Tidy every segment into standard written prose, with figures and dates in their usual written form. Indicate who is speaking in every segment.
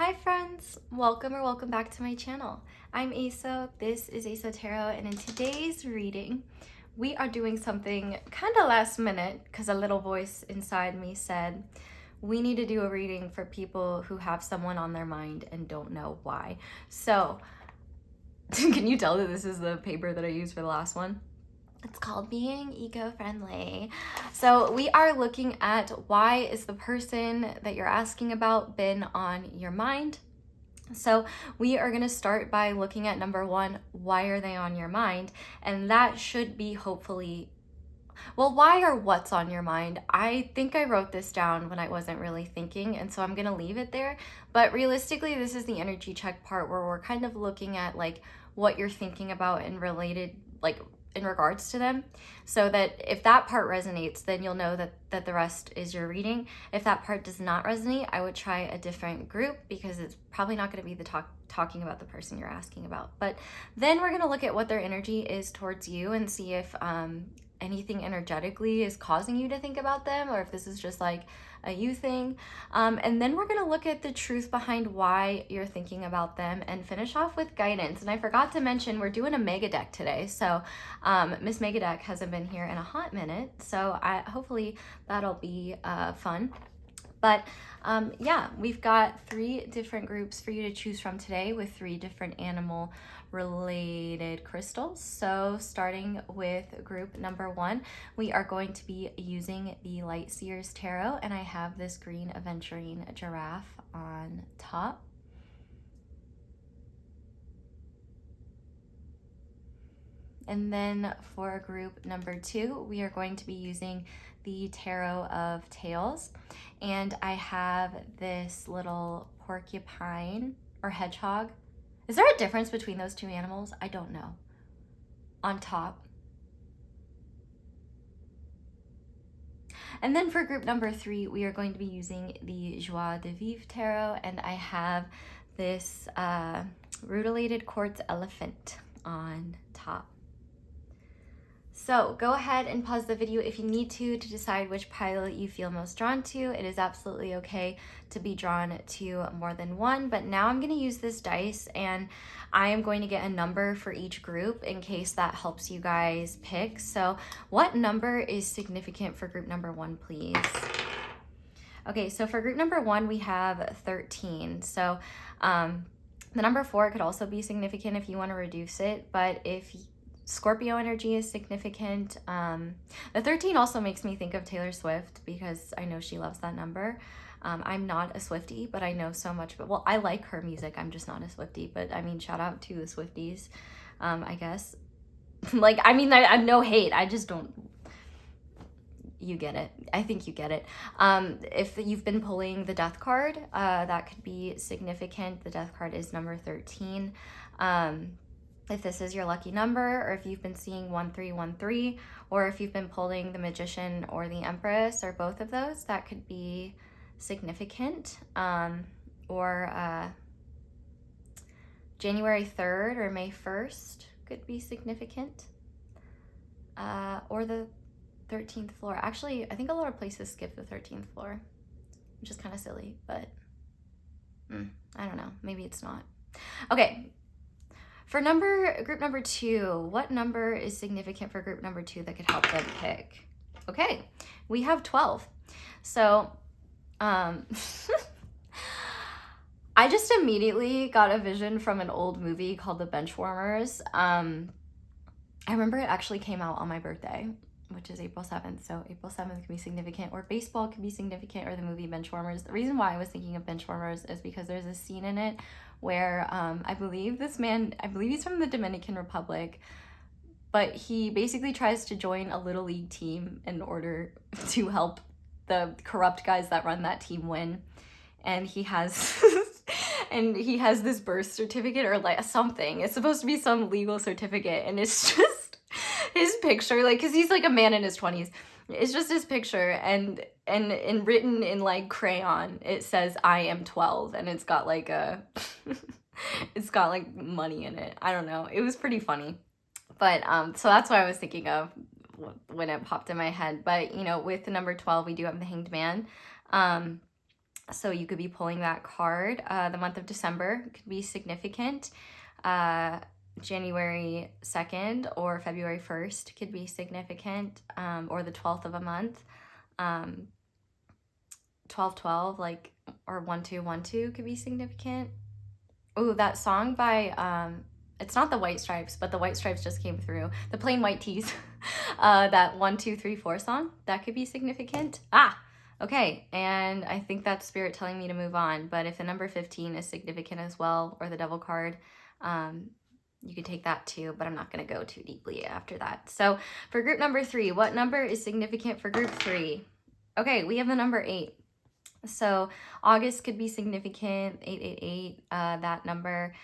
Speaker 1: Hi friends, welcome back to my channel. I'm Xoxo, this is Xoxo Tarot, and in today's reading, we are doing something kind of last minute because a little voice inside me said, we need to do a reading for people who have someone on their mind and don't know why. So, can you tell that this is the paper that I used for the last one? It's called Being Eco-Friendly. So we are looking at why is the person that you're asking about been on your mind. So we are going to start by looking at number one, why are they on your mind? And that should be hopefully, well, why or what's on your mind? I think I wrote this down when I wasn't really thinking, and so I'm going to leave it there. But realistically, this is the energy check part where we're kind of looking at like what you're thinking about and related, like in regards to them, so that if that part resonates, then you'll know that the rest is your reading. If that part does not resonate, I would try a different group because it's probably not going to be the talking about the person you're asking about. But then we're going to look at what their energy is towards you and see if anything energetically is causing you to think about them, or if this is just like a you thing. And then we're going to look at the truth behind why you're thinking about them and finish off with guidance. And I forgot to mention, we're doing a mega deck today. So Miss Megadeck hasn't been here in a hot minute. So hopefully that'll be fun. But yeah, we've got 3 different groups for you to choose from today with 3 different animal related crystals. So starting with group number 1, we are going to be using the Lightseers Tarot, and I have this green Aventurine giraffe on top. And then for group number 2, we are going to be using the Tarot of Tails, and I have this little porcupine or hedgehog. Is there a difference between those 2 animals? I don't know. On top. And then for group number 3, we are going to be using the Joie de Vivre Tarot, and I have this Rutilated Quartz elephant on top. So go ahead and pause the video if you need to decide which pile you feel most drawn to. It is absolutely okay to be drawn to more than one, but now I'm going to use this dice and I am going to get a number for each group in case that helps you guys pick. So what number is significant for group number 1, please? Okay, so for group number 1, we have 13. So the number 4 could also be significant if you want to reduce it, but if Scorpio energy is significant. The 13 also makes me think of Taylor Swift because I know she loves that number. I'm not a Swiftie, but I know so much. But well, I like her music. I'm just not a Swiftie. But I mean, shout out to the Swifties, I guess. Like, I mean, I'm no hate. I just don't. You get it. I think you get it. If you've been pulling the death card, that could be significant. The death card is number 13. If this is your lucky number, or if you've been seeing 1313, or if you've been pulling the Magician or the Empress, or both of those, that could be significant. Or January 3rd or May 1st could be significant. Or the 13th floor. Actually, I think a lot of places skip the 13th floor, which is kind of silly, but I don't know. Maybe it's not. Okay. For group number 2, what number is significant for group number 2 that could help them pick? Okay, we have 12. So, I just immediately got a vision from an old movie called The Benchwarmers. I remember it actually came out on my birthday, which is April 7th. So April 7th can be significant, or baseball can be significant, or the movie Benchwarmers. The reason why I was thinking of Benchwarmers is because there's a scene in it where I believe he's from the Dominican Republic, but he basically tries to join a little league team in order to help the corrupt guys that run that team win. And he has this birth certificate or like something. It's supposed to be some legal certificate, and it's just his picture, like, because he's like a man in his 20s. It's just his picture, and written in like crayon, it says I am 12, and it's got like it's got like money in it. I don't know. It was pretty funny. But so that's what I was thinking of when it popped in my head. But you know, with the number 12, we do have the Hanged Man. So you could be pulling that card. The month of December could be significant. January 2nd or February 1st could be significant, or the 12th of a month. 12/12, like, or 12/12 could be significant. Oh, that song by, it's not the White Stripes, but the White Stripes just came through. The Plain White Tees. That 1, 2, 3, 4 song, that could be significant. Okay, and I think that's Spirit telling me to move on. But if the number 15 is significant as well, or the Devil card, you could take that too, but I'm not going to go too deeply after that. So for group number 3, what number is significant for group 3? Okay, we have the number 8. So August could be significant, 888, that number.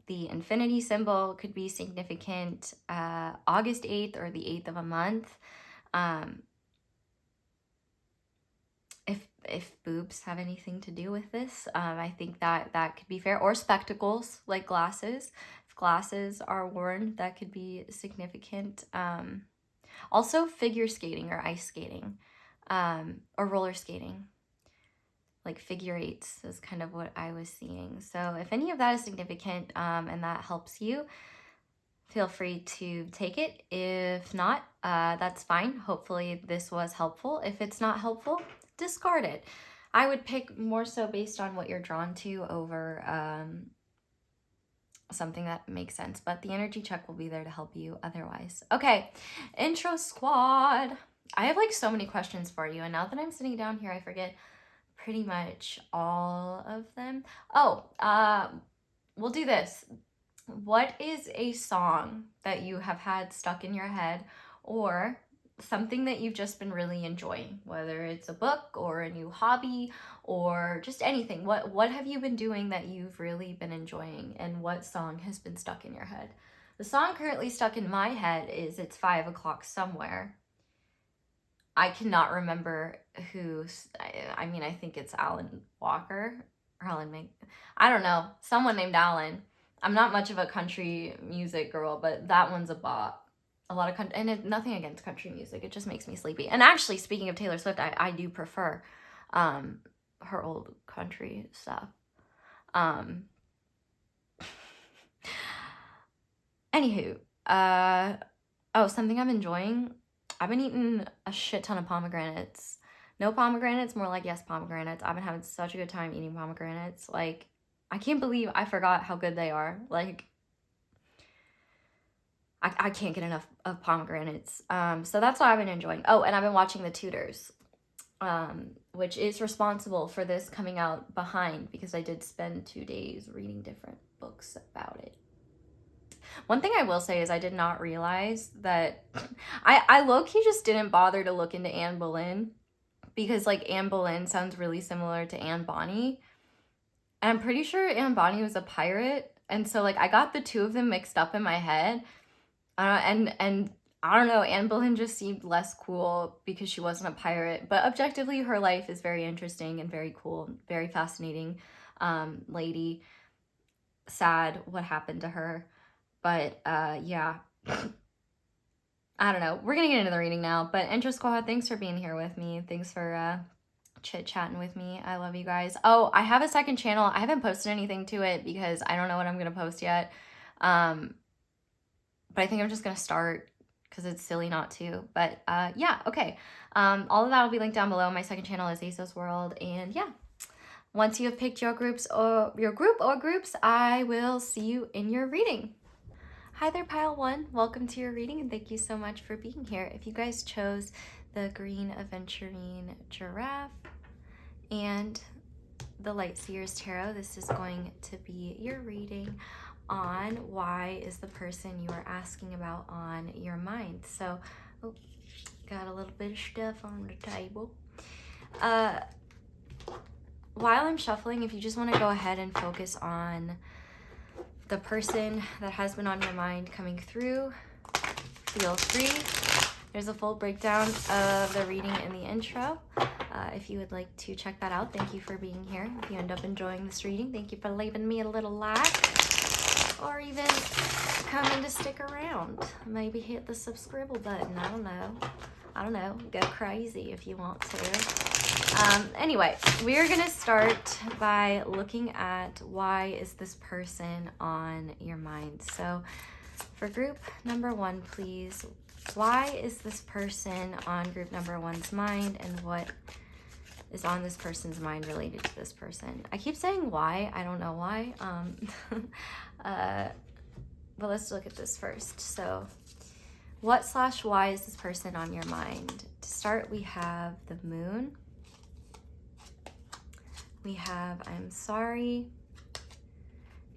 Speaker 1: The infinity symbol could be significant, August 8th or the 8th of a month. If boobs have anything to do with this, I think that could be fair. Or spectacles, like glasses. If glasses are worn, that could be significant. Also figure skating or ice skating, or roller skating. Like figure eights is kind of what I was seeing. So if any of that is significant, and that helps you, feel free to take it. If not, that's fine. Hopefully this was helpful. If it's not helpful, discard it. I would pick more so based on what you're drawn to over something that makes sense, but the energy check will be there to help you otherwise. Okay, intro squad. I have like so many questions for you, and now that I'm sitting down here, I forget pretty much all of them. We'll do this. What is a song that you have had stuck in your head, or something that you've just been really enjoying, whether it's a book or a new hobby or just anything? What have you been doing that you've really been enjoying, and what song has been stuck in your head? The song currently stuck in my head is It's 5 O'Clock Somewhere. I cannot remember who's, I mean, I think it's Alan Walker or I don't know, someone named Alan. I'm not much of a country music girl, but that one's a bop. A lot of country, and nothing against country music, it just makes me sleepy. And actually, speaking of Taylor Swift, I do prefer her old country stuff. Anywho, something I'm enjoying. I've been eating a shit ton of pomegranates. No pomegranates, more like yes pomegranates. I've been having such a good time eating pomegranates. Like, I can't believe I forgot how good they are. Like, I can't get enough of pomegranates. So that's what I've been enjoying. Oh, and I've been watching The Tudors, which is responsible for this coming out behind, because I did spend 2 days reading different books about it. One thing I will say is I did not realize that I low-key just didn't bother to look into Anne Boleyn, because like Anne Boleyn sounds really similar to Anne Bonny. And I'm pretty sure Anne Bonny was a pirate. And so like I got the two of them mixed up in my head. And I don't know, Anne Boleyn just seemed less cool because she wasn't a pirate. But objectively, her life is very interesting and very cool, very fascinating lady. Sad what happened to her. But yeah, I don't know. We're going to get into the reading now. But Intro Squad, thanks for being here with me. Thanks for chit-chatting with me. I love you guys. Oh, I have a second channel. I haven't posted anything to it because I don't know what I'm going to post yet. But I think I'm just going to start because it's silly not to. But yeah, okay. All of that will be linked down below. My second channel is ASOS World. And yeah, once you have picked your groups or your group or groups, I will see you in your reading. Hi there, Pile 1. Welcome to your reading, and thank you so much for being here. If you guys chose the green Aventurine Giraffe and the Lightseers Tarot, this is going to be your reading on why is the person you are asking about on your mind. So, oh, got a little bit of stuff on the table. While I'm shuffling, if you just want to go ahead and focus on the person that has been on your mind coming through, feel free. There's a full breakdown of the reading in the intro. If you would like to check that out, thank you for being here. If you end up enjoying this reading, thank you for leaving me a little like, or even coming to stick around. Maybe hit the subscribe button. I don't know. Go crazy if you want to. Anyway, we're gonna start by looking at why is this person on your mind. So for group number 1, please, why is this person on group number 1's mind, and what is on this person's mind related to this person? I keep saying why, I don't know why. But let's look at this first. So what/why is this person on your mind? To start, we have the moon. We have I'm sorry.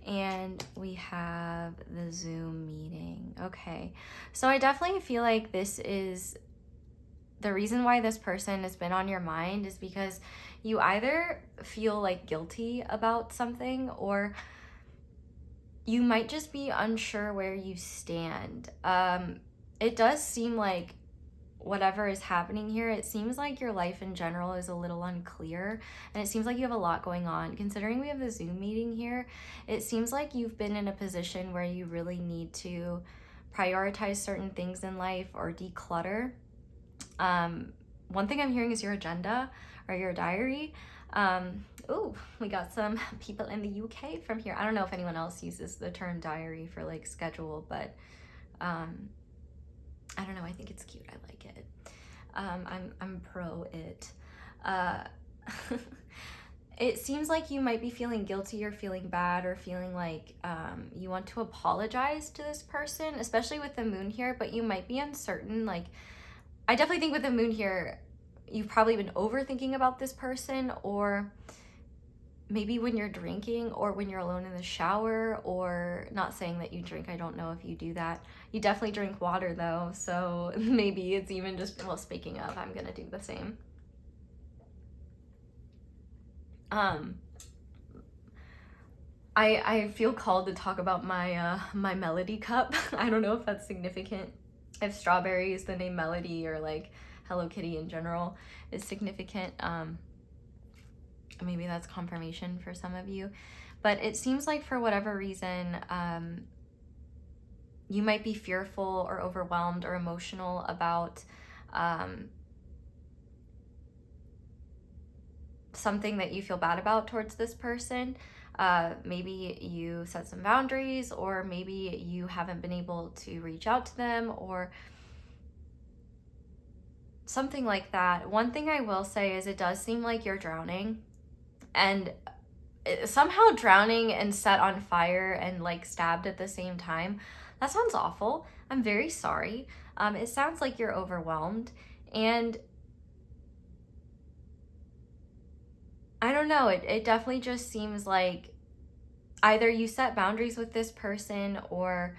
Speaker 1: And we have the Zoom meeting. Okay, so I definitely feel like this is the reason why this person has been on your mind, is because you either feel like guilty about something, or you might just be unsure where you stand. It does seem like whatever is happening here, it seems like your life in general is a little unclear, and it seems like you have a lot going on. Considering we have the Zoom meeting here, it seems like you've been in a position where you really need to prioritize certain things in life or declutter. One thing I'm hearing is your agenda or your diary. Oh, we got some people in the UK from here. I don't know if anyone else uses the term diary for like schedule, but I don't know, I think it's cute, I like it. I'm pro it. It seems like you might be feeling guilty or feeling bad, or feeling like you want to apologize to this person, especially with the moon here, but you might be uncertain. Like, I definitely think with the moon here, you've probably been overthinking about this person, or maybe when you're drinking, or when you're alone in the shower, or not saying that you drink. I don't know if you do that. You definitely drink water though, so maybe it's even just, well, speaking of, I'm gonna do the same. I feel called to talk about my my melody cup. I don't know if that's significant, if strawberry is the name Melody, or like Hello Kitty in general is significant. Maybe that's confirmation for some of you, but it seems like for whatever reason, you might be fearful or overwhelmed or emotional about something that you feel bad about towards this person. Maybe you set some boundaries, or maybe you haven't been able to reach out to them, or something like that. One thing I will say is it does seem like you're drowning, and somehow drowning and set on fire and like stabbed at the same time. That sounds awful. I'm very sorry. It sounds like you're overwhelmed, and I don't know, it definitely just seems like either you set boundaries with this person, or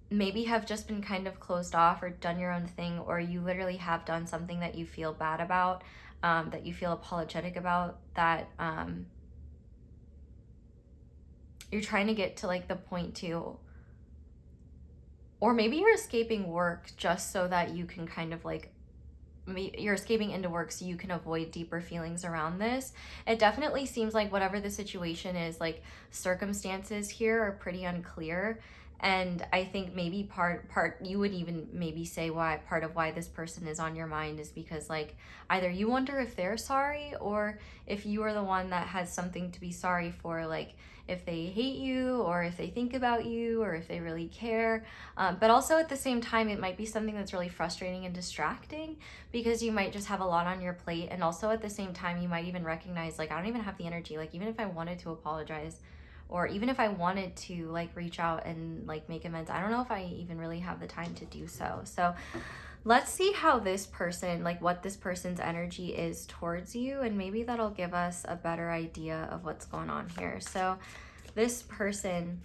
Speaker 1: maybe have just been kind of closed off or done your own thing, or you literally have done something that you feel bad about, that you feel apologetic about, that you're trying to get to like the point to, or maybe you're escaping work just so that you can kind of like, you're escaping into work so you can avoid deeper feelings around this. It definitely seems like whatever the situation is, like circumstances here are pretty unclear. And I think maybe part you would even maybe say why part of why this person is on your mind is because like either you wonder if they're sorry, or if you are the one that has something to be sorry for, like if they hate you, or if they think about you, or if they really care. But also at the same time, it might be something that's really frustrating and distracting, because you might just have a lot on your plate. And also at the same time, you might even recognize like, I don't even have the energy. Like even if I wanted to apologize, or even if I wanted to like reach out and like make amends, I don't know if I even really have the time to do so. So let's see how this person, like what this person's energy is towards you, and maybe that'll give us a better idea of what's going on here. So this person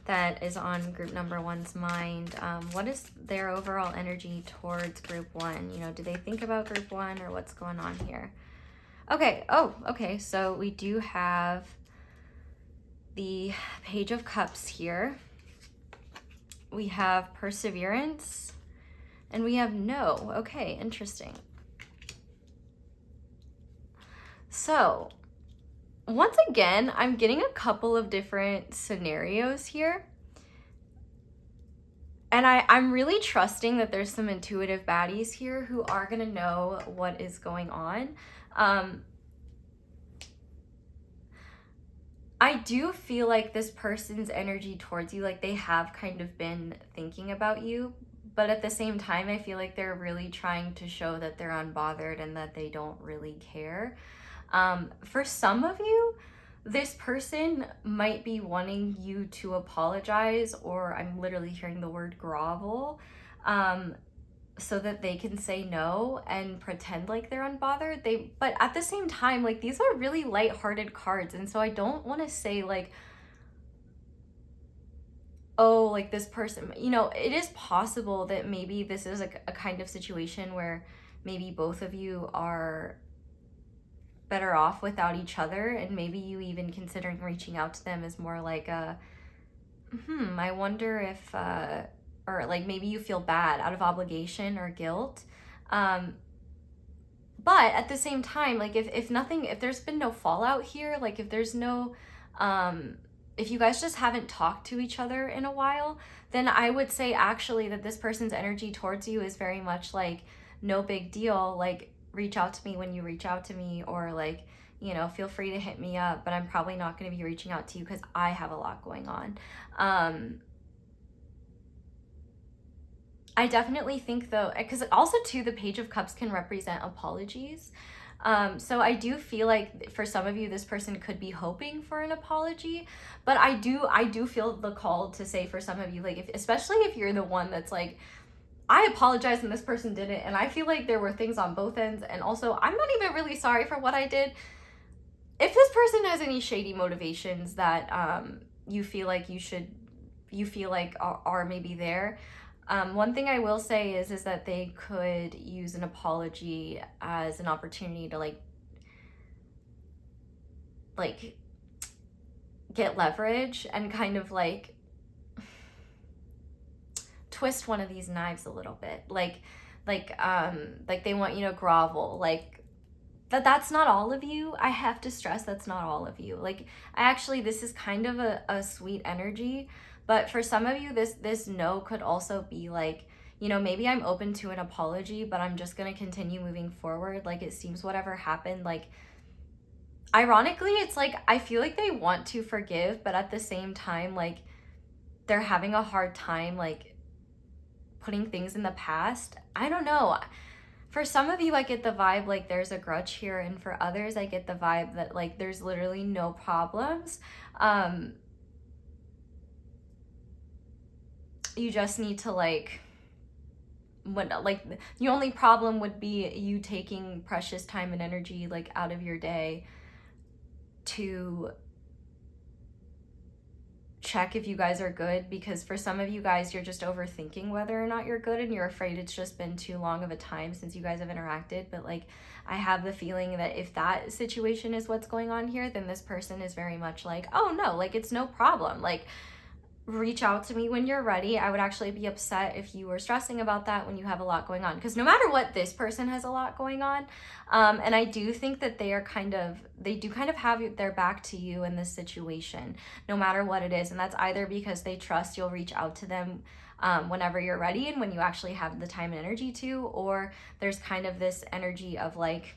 Speaker 1: that is on group number 1's mind, what is their overall energy towards group 1? You know, do they think about group 1, or what's going on here? Okay, oh, okay, so we do have the Page of Cups here. We have Perseverance, and we have No. Okay, interesting. So once again, I'm getting a couple of different scenarios here. And I'm really trusting that there's some intuitive baddies here who are going to know what is going on. I do feel like this person's energy towards you, like they have kind of been thinking about you, but at the same time, I feel like they're really trying to show that they're unbothered and that they don't really care. For some of you, this person might be wanting you to apologize, or I'm literally hearing the word grovel, so that they can say no and pretend like they're unbothered. But at the same time, like, these are really lighthearted cards, and so I don't want to say like, oh, like this person, you know, it is possible that maybe this is like a kind of situation where maybe both of you are better off without each other, and maybe you even considering reaching out to them is more like a I wonder if or like maybe you feel bad out of obligation or guilt. But at the same time, like if nothing, if there's been no fallout here, like if there's no if you guys just haven't talked to each other in a while, then I would say actually that this person's energy towards you is very much like, no big deal, like reach out to me when you reach out to me, or like, you know, feel free to hit me up, but I'm probably not going to be reaching out to you because I have a lot going on. I definitely think though, because also too, the Page of Cups can represent apologies. So I do feel like for some of you, this person could be hoping for an apology, but I do feel the call to say for some of you, like especially if you're the one that's like, I apologize and this person didn't, and I feel like there were things on both ends, and also I'm not even really sorry for what I did. If this person has any shady motivations that you feel like are maybe there, one thing I will say is that they could use an apology as an opportunity to like get leverage and kind of like twist one of these knives a little bit, like they want you to grovel, like that's not all of you. I have to stress that's not all of you. Like, this is kind of a sweet energy, but for some of you, this no could also be like, you know, maybe I'm open to an apology, but I'm just going to continue moving forward. Like, it seems whatever happened, like, ironically, it's like, I feel like they want to forgive, but at the same time, like, they're having a hard time, like, putting things in the past. I don't know. For some of you, I get the vibe like there's a grudge here, and for others, I get the vibe that like there's literally no problems. You just need to like, the only problem would be you taking precious time and energy like out of your day to check if you guys are good, because for some of you guys, you're just overthinking whether or not you're good, and you're afraid it's just been too long of a time since you guys have interacted. But like, I have the feeling that if that situation is what's going on here, then this person is very much like, oh no, like it's no problem, like reach out to me when you're ready. I would actually be upset if you were stressing about that when you have a lot going on, because no matter what, this person has a lot going on. And I do think that they do kind of have their back to you in this situation, no matter what it is. And that's either because they trust you'll reach out to them whenever you're ready and when you actually have the time and energy to, or there's kind of this energy of like,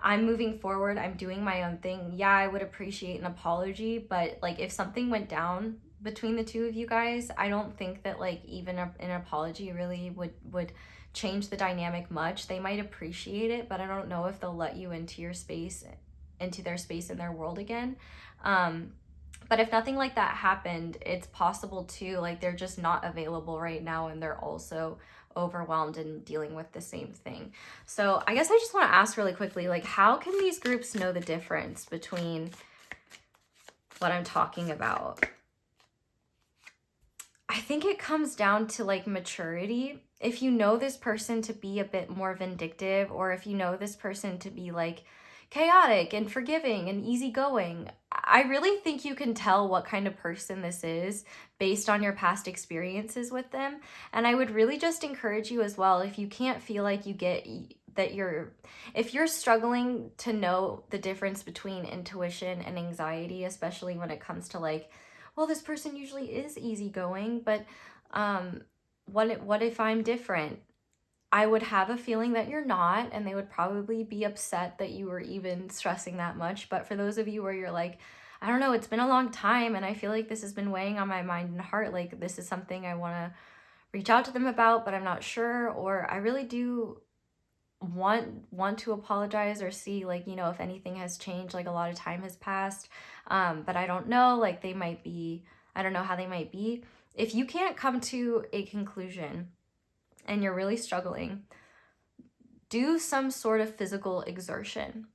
Speaker 1: I'm moving forward, I'm doing my own thing. Yeah, I would appreciate an apology, but like if something went down between the two of you guys, I don't think that like even an apology really would change the dynamic much. They might appreciate it, but I don't know if they'll let you into their space in their world again. But if nothing like that happened, it's possible too, like they're just not available right now, and they're also overwhelmed and dealing with the same thing. So I guess I just want to ask really quickly, like, how can these groups know the difference between what I'm talking about? I think it comes down to like maturity. If you know this person to be a bit more vindictive, or if you know this person to be like chaotic and forgiving and easygoing, I really think you can tell what kind of person this is based on your past experiences with them. And I would really just encourage you as well, if you can't feel like you get that if you're struggling to know the difference between intuition and anxiety, especially when it comes to like, well, this person usually is easygoing, but what if I'm different? I would have a feeling that you're not, and they would probably be upset that you were even stressing that much. But for those of you where you're like, I don't know, it's been a long time and I feel like this has been weighing on my mind and heart, like this is something I want to reach out to them about, but I'm not sure, or I really do want to apologize or see, like, you know, if anything has changed, like a lot of time has passed, but I don't know, like they might be, I don't know how they might be. If you can't come to a conclusion and you're really struggling, do some sort of physical exertion.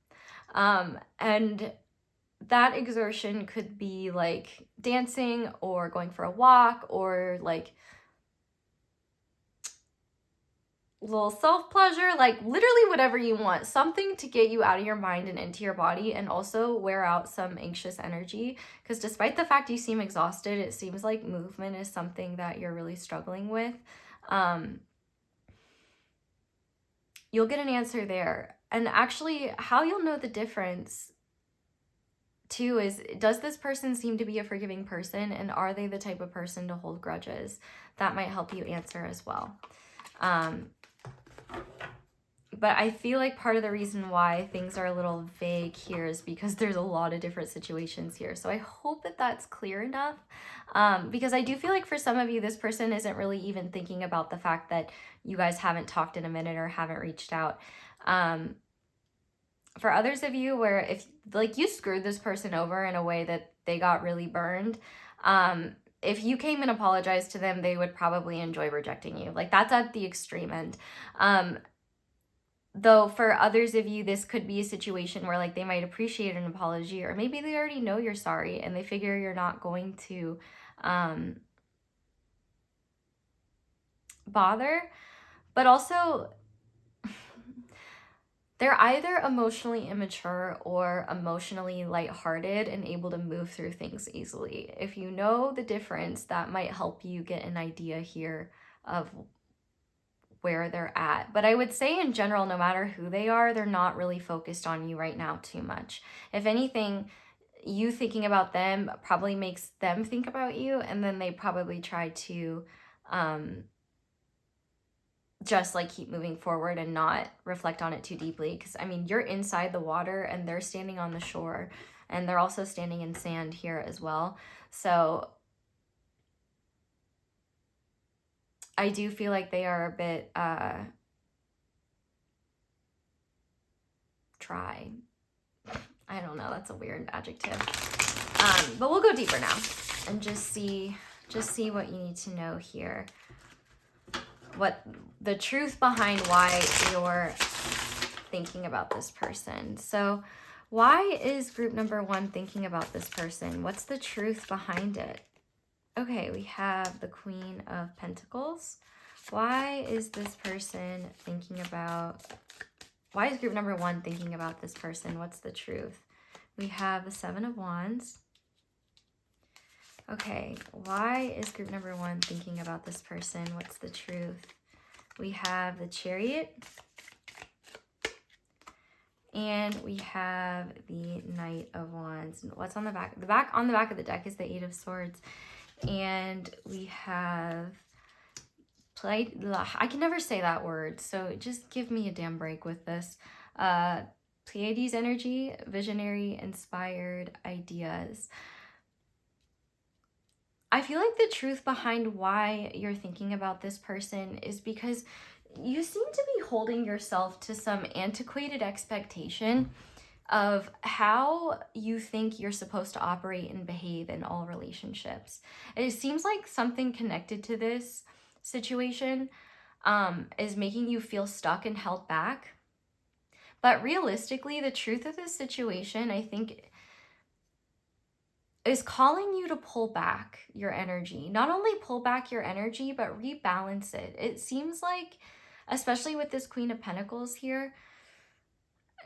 Speaker 1: And that exertion could be like dancing or going for a walk or like little self-pleasure, like literally whatever you want, something to get you out of your mind and into your body, and also wear out some anxious energy, because despite the fact you seem exhausted, it seems like movement is something that you're really struggling with. You'll get an answer there. And actually, how you'll know the difference too is, does this person seem to be a forgiving person, and are they the type of person to hold grudges? That might help you answer as well. But I feel like part of the reason why things are a little vague here is because there's a lot of different situations here. So I hope that that's clear enough, because I do feel like for some of you, this person isn't really even thinking about the fact that you guys haven't talked in a minute or haven't reached out. For others of you, where if like you screwed this person over in a way that they got really burned, if you came and apologized to them, they would probably enjoy rejecting you. Like that's at the extreme end. Though for others of you, this could be a situation where like they might appreciate an apology, or maybe they already know you're sorry and they figure you're not going to bother. But also, they're either emotionally immature or emotionally lighthearted and able to move through things easily. If you know the difference, that might help you get an idea here of where they're at. But I would say in general, no matter who they are, they're not really focused on you right now too much. If anything, you thinking about them probably makes them think about you, and then they probably try to just like keep moving forward and not reflect on it too deeply. Because I mean, you're inside the water and they're standing on the shore, and they're also standing in sand here as well. So I do feel like they are a bit dry. I don't know, that's a weird adjective. But we'll go deeper now and just see what you need to know here. What the truth behind why you're thinking about this person. So why is group number 1 thinking about this person? What's the truth behind it? Okay, we have the Queen of Pentacles. Why is this person thinking about, why is group number 1 thinking about this person? What's the truth? We have the Seven of Wands. Okay, why is group number 1 thinking about this person? What's the truth? We have the Chariot. And we have the Knight of Wands. What's on the back? On the back of the deck is the Eight of Swords. And we have I can never say that word, so just give me a damn break with this. Pleiades energy, visionary, inspired ideas. I feel like the truth behind why you're thinking about this person is because you seem to be holding yourself to some antiquated expectation of how you think you're supposed to operate and behave in all relationships. It seems like something connected to this situation is making you feel stuck and held back. But realistically, the truth of this situation, I think, is calling you to pull back your energy. Not only pull back your energy, but rebalance it. It seems like, especially with this Queen of Pentacles here,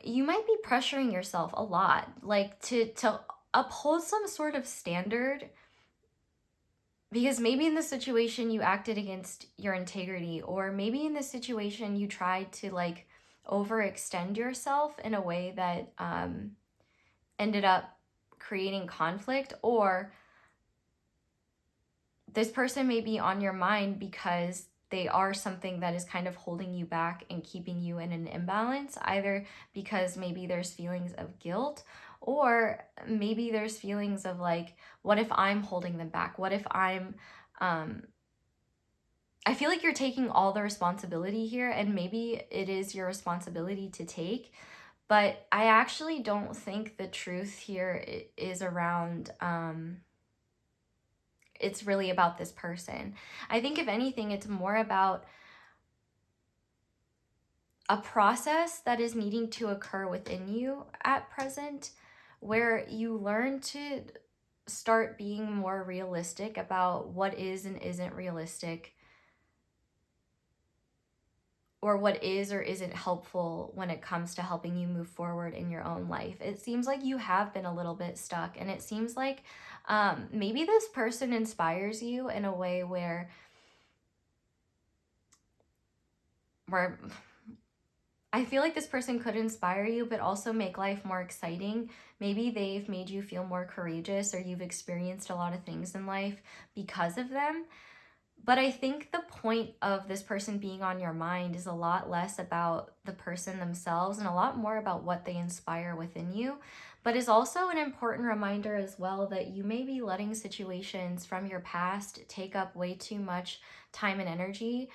Speaker 1: you might be pressuring yourself a lot, like to uphold some sort of standard, because maybe in this situation you acted against your integrity, or maybe in this situation you tried to like overextend yourself in a way that ended up creating conflict, or this person may be on your mind because they are something that is kind of holding you back and keeping you in an imbalance, either because maybe there's feelings of guilt, or maybe there's feelings of like, what if I'm holding them back? What if I feel like you're taking all the responsibility here, and maybe it is your responsibility to take, but I actually don't think the truth here is around, it's really about this person. I think if anything, it's more about a process that is needing to occur within you at present, where you learn to start being more realistic about what is and isn't realistic, or what is or isn't helpful when it comes to helping you move forward in your own life. It seems like you have been a little bit stuck, and it seems like maybe this person inspires you in a way where I feel like this person could inspire you, but also make life more exciting. Maybe they've made you feel more courageous, or you've experienced a lot of things in life because of them. But I think the point of this person being on your mind is a lot less about the person themselves and a lot more about what they inspire within you, but is also an important reminder as well that you may be letting situations from your past take up way too much time and energy,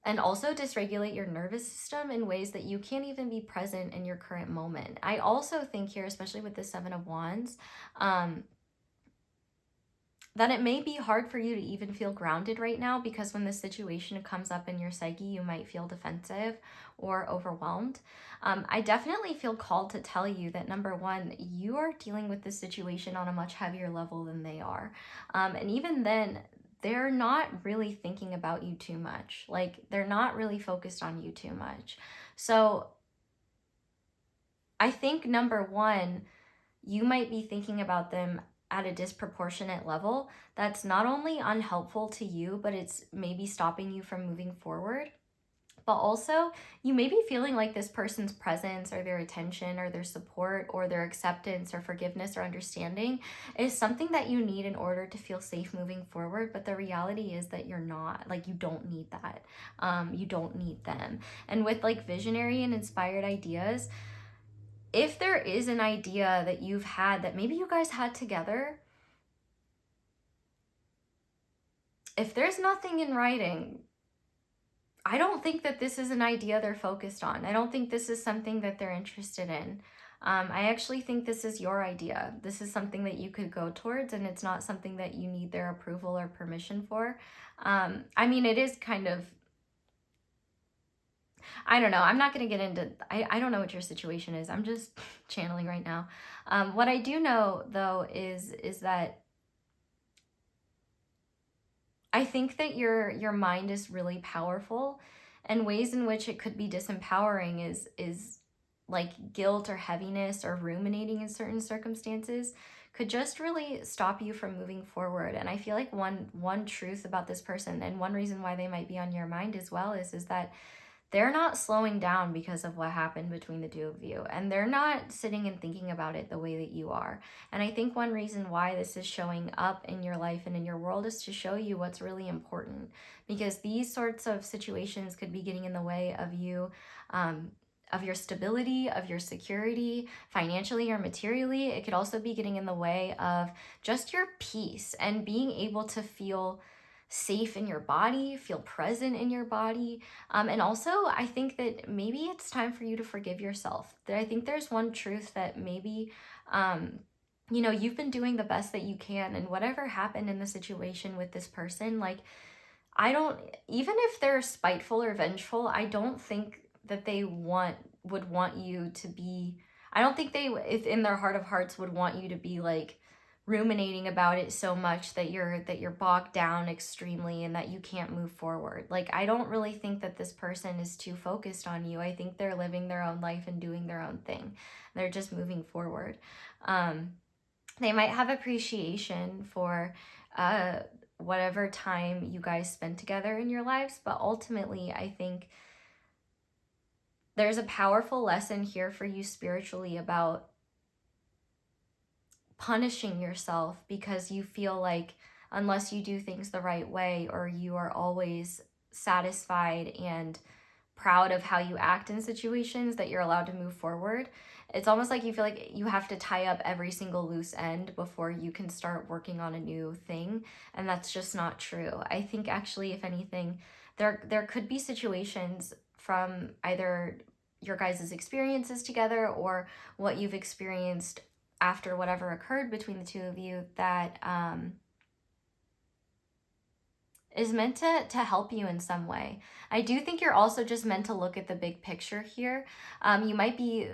Speaker 1: and also dysregulate your nervous system in ways that you can't even be present in your current moment. I also think here, especially with the Seven of Wands, that it may be hard for you to even feel grounded right now, because when the situation comes up in your psyche, you might feel defensive or overwhelmed. I definitely feel called to tell you that, number one, you are dealing with this situation on a much heavier level than they are. And even then, they're not really thinking about you too much. Like, they're not really focused on you too much. So I think, number one, you might be thinking about them at a disproportionate level that's not only unhelpful to you, but it's maybe stopping you from moving forward. But also, you may be feeling like this person's presence or their attention or their support or their acceptance or forgiveness or understanding is something that you need in order to feel safe moving forward. But the reality is that you're not, like, you don't need that. You don't need them. And with like visionary and inspired ideas, if there is an idea that you've had that maybe you guys had together, if there's nothing in writing, I don't think that this is an idea they're focused on. I don't think this is something that they're interested in. I actually think this is your idea. This is something that you could go towards, and it's not something that you need their approval or permission for. I mean, it is kind of, I don't know. I'm not going to get into, I don't know what your situation is. I'm just channeling right now. What I do know, though, is that I think that your mind is really powerful, and ways in which it could be disempowering is like guilt or heaviness or ruminating in certain circumstances could just really stop you from moving forward. And I feel like one truth about this person, and one reason why they might be on your mind as well, is that they're not slowing down because of what happened between the two of you, and they're not sitting and thinking about it the way that you are. And I think one reason why this is showing up in your life and in your world is to show you what's really important, because these sorts of situations could be getting in the way of you, of your stability, of your security, financially or materially. It could also be getting in the way of just your peace and being able to feel safe in your body, feel present in your body. And also, I think that maybe it's time for you to forgive yourself. I think there's one truth that maybe, you know, you've been doing the best that you can, and whatever happened in the situation with this person, like, even if they're spiteful or vengeful, I don't think that they would want you to be, I don't think they, if in their heart of hearts, would want you to be like ruminating about it so much that you're bogged down extremely and that you can't move forward. Like, I don't really think that this person is too focused on you. I think they're living their own life and doing their own thing. They're just moving forward. They might have appreciation for whatever time you guys spend together in your lives, but ultimately, I think there's a powerful lesson here for you spiritually about punishing yourself because you feel like unless you do things the right way, or you are always satisfied and proud of how you act in situations that you're allowed to move forward. It's almost like you feel like you have to tie up every single loose end before you can start working on a new thing, and that's just not true. I think actually, if anything, there could be situations from either your guys' experiences together or what you've experienced after whatever occurred between the two of you that is meant to help you in some way. I do think you're also just meant to look at the big picture here. You might be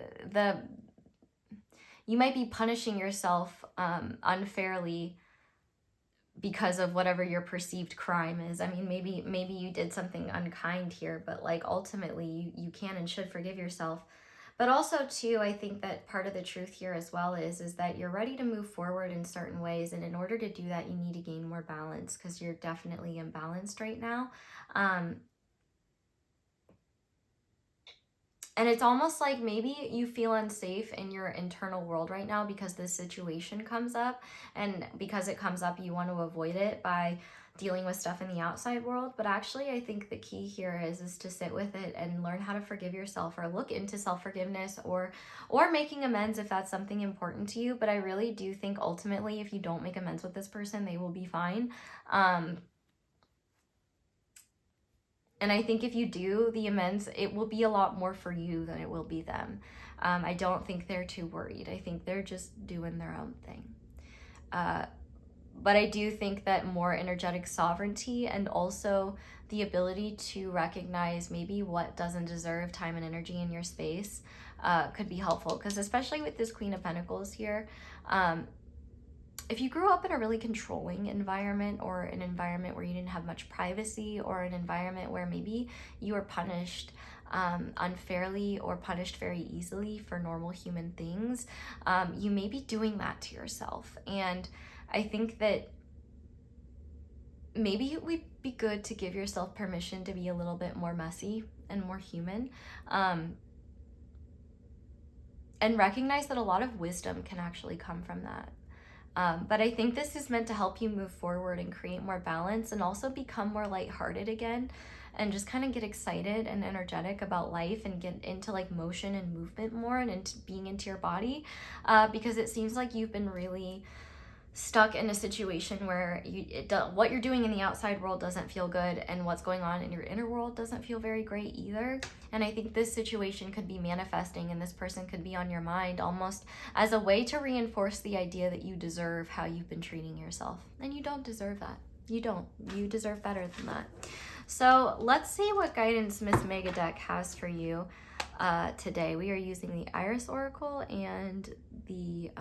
Speaker 1: punishing yourself unfairly because of whatever your perceived crime is. I mean, maybe you did something unkind here, but like ultimately you can and should forgive yourself. But also too, I think that part of the truth here as well is that you're ready to move forward in certain ways. And in order to do that, you need to gain more balance because you're definitely imbalanced right now. And it's almost like maybe you feel unsafe in your internal world right now because this situation comes up. And because it comes up, you want to avoid it by dealing with stuff in the outside world. But actually, I think the key here is to sit with it and learn how to forgive yourself, or look into self-forgiveness, or making amends if that's something important to you. But I really do think ultimately, if you don't make amends with this person, they will be fine. And I think if you do the amends, it will be a lot more for you than it will be them. I don't think they're too worried. I think they're just doing their own thing. But I do think that more energetic sovereignty and also the ability to recognize maybe what doesn't deserve time and energy in your space could be helpful. Because especially with this Queen of Pentacles here, if you grew up in a really controlling environment, or an environment where you didn't have much privacy, or an environment where maybe you were punished unfairly or punished very easily for normal human things, you may be doing that to yourself. And I think that maybe it would be good to give yourself permission to be a little bit more messy and more human, and recognize that a lot of wisdom can actually come from that. But I think this is meant to help you move forward and create more balance, and also become more lighthearted again, and just kind of get excited and energetic about life, and get into like motion and movement more, and into being into your body, because it seems like you've been really stuck in a situation where what you're doing in the outside world doesn't feel good, and what's going on in your inner world doesn't feel very great either. And I think this situation could be manifesting, and this person could be on your mind almost as a way to reinforce the idea that you deserve how you've been treating yourself. And you don't deserve that. You don't. You deserve better than that. So let's see what guidance Miss MEGADECK has for you today. We are using the Aries Oracle and the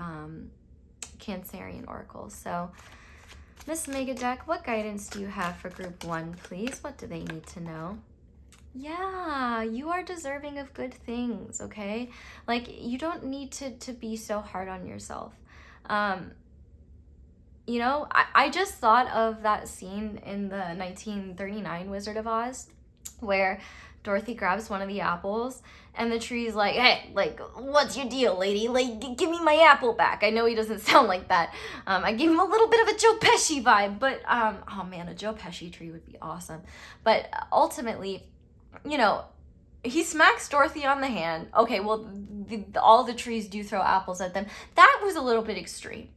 Speaker 1: Cancerian Oracle. So Miss MEGADECK, what guidance do you have for group 1, please? What do they need to know? Yeah, you are deserving of good things, okay? Like, you don't need to be so hard on yourself. You know, I just thought of that scene in the 1939 Wizard of Oz where Dorothy grabs one of the apples and the tree's like, hey, like, what's your deal, lady? Like, give me my apple back. I know he doesn't sound like that. I gave him a little bit of a Joe Pesci vibe, but, oh man, a Joe Pesci tree would be awesome. But ultimately, you know, he smacks Dorothy on the hand. Okay, well, all the trees do throw apples at them. That was a little bit extreme.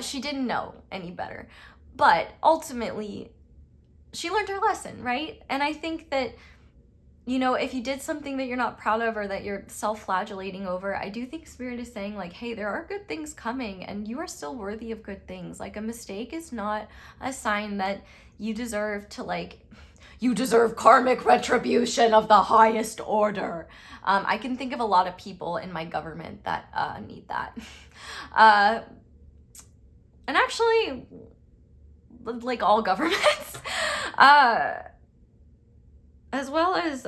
Speaker 1: She didn't know any better. But ultimately, she learned her lesson, right? And I think that, you know, if you did something that you're not proud of, or that you're self-flagellating over, I do think Spirit is saying, like, hey, there are good things coming, and you are still worthy of good things. Like, a mistake is not a sign that you deserve to, like, you deserve karmic retribution of the highest order. I can think of a lot of people in my government that need that. And actually, like, all governments. As well as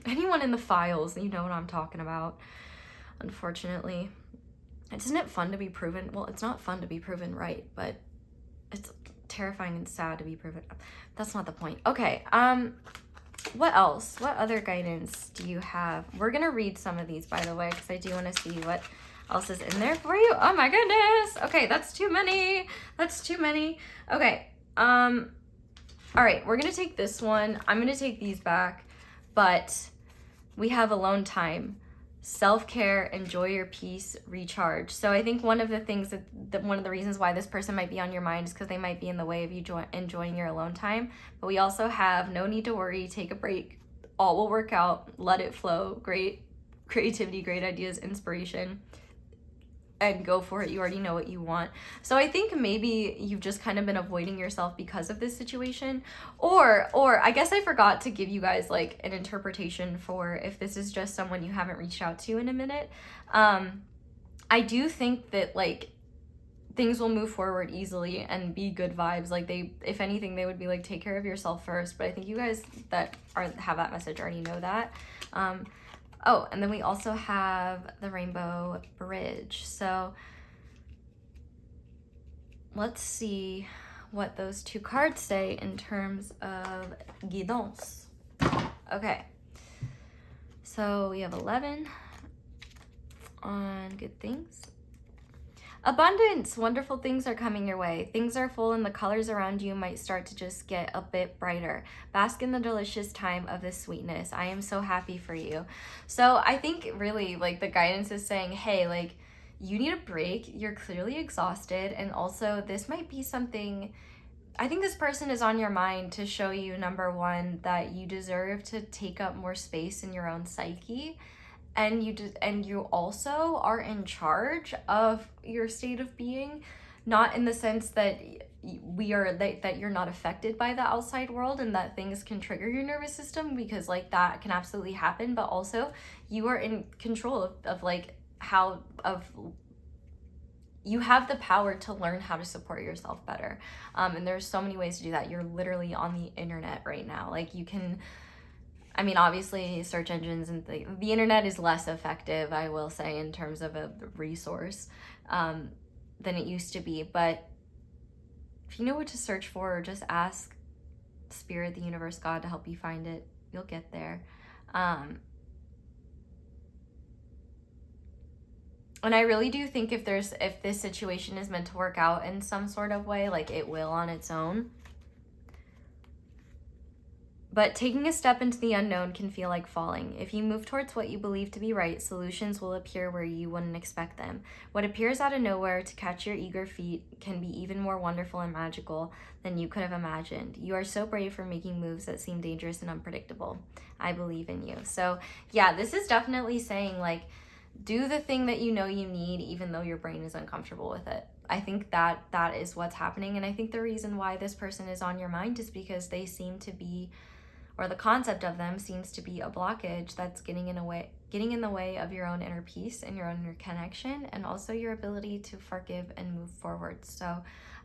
Speaker 1: anyone in the files, you know what I'm talking about, unfortunately. Isn't it fun to be proven? Well, it's not fun to be proven right, but it's terrifying and sad to be proven. That's not the point. Okay, what else? What other guidance do you have? We're gonna read some of these, by the way, because I do want to see what else is in there for you. Oh my goodness. Okay, that's too many. That's too many. Okay, All right, we're gonna take this one. I'm gonna take these back, but we have alone time, self-care, enjoy your peace, recharge. So I think one of the things that one of the reasons why this person might be on your mind is because they might be in the way of you enjoying your alone time. But we also have no need to worry, take a break, all will work out, let it flow, great creativity, great ideas, inspiration, and go for it. You already know what you want. So I think maybe you've just kind of been avoiding yourself because of this situation, or I guess I forgot to give you guys like an interpretation for if this is just someone you haven't reached out to in a minute. I do think that like things will move forward easily and be good vibes. Like they, if anything, they would be like, take care of yourself first. But I think you guys that have that message already know that. Oh, and then we also have the Rainbow Bridge. So let's see what those two cards say in terms of guidance. Okay. So we have 11 on good things. Abundance, wonderful things are coming your way. Things are full and the colors around you might start to just get a bit brighter. Bask in the delicious time of this sweetness. I am so happy for you. So I think really like the guidance is saying, hey, like you need a break. You're clearly exhausted. And also this might be something, I think this person is on your mind to show you, number one, that you deserve to take up more space in your own psyche. And you also are in charge of your state of being, not in the sense that that you're not affected by the outside world and that things can trigger your nervous system, because like that can absolutely happen, but also you are in control of like you have the power to learn how to support yourself better. And there's so many ways to do that. You're literally on the internet right now. Like you can, I mean, obviously search engines and the internet is less effective, I will say, in terms of a resource than it used to be. But if you know what to search for, or just ask Spirit, the universe, God to help you find it, you'll get there. And I really do think if this situation is meant to work out in some sort of way, like it will on its own. But taking a step into the unknown can feel like falling. If you move towards what you believe to be right, solutions will appear where you wouldn't expect them. What appears out of nowhere to catch your eager feet can be even more wonderful and magical than you could have imagined. You are so brave for making moves that seem dangerous and unpredictable. I believe in you. So yeah, this is definitely saying like, do the thing that you know you need, even though your brain is uncomfortable with it. I think that is what's happening. And I think the reason why this person is on your mind is because they seem to be, or the concept of them seems to be a blockage that's getting in the way of your own inner peace and your own inner connection, and also your ability to forgive and move forward. So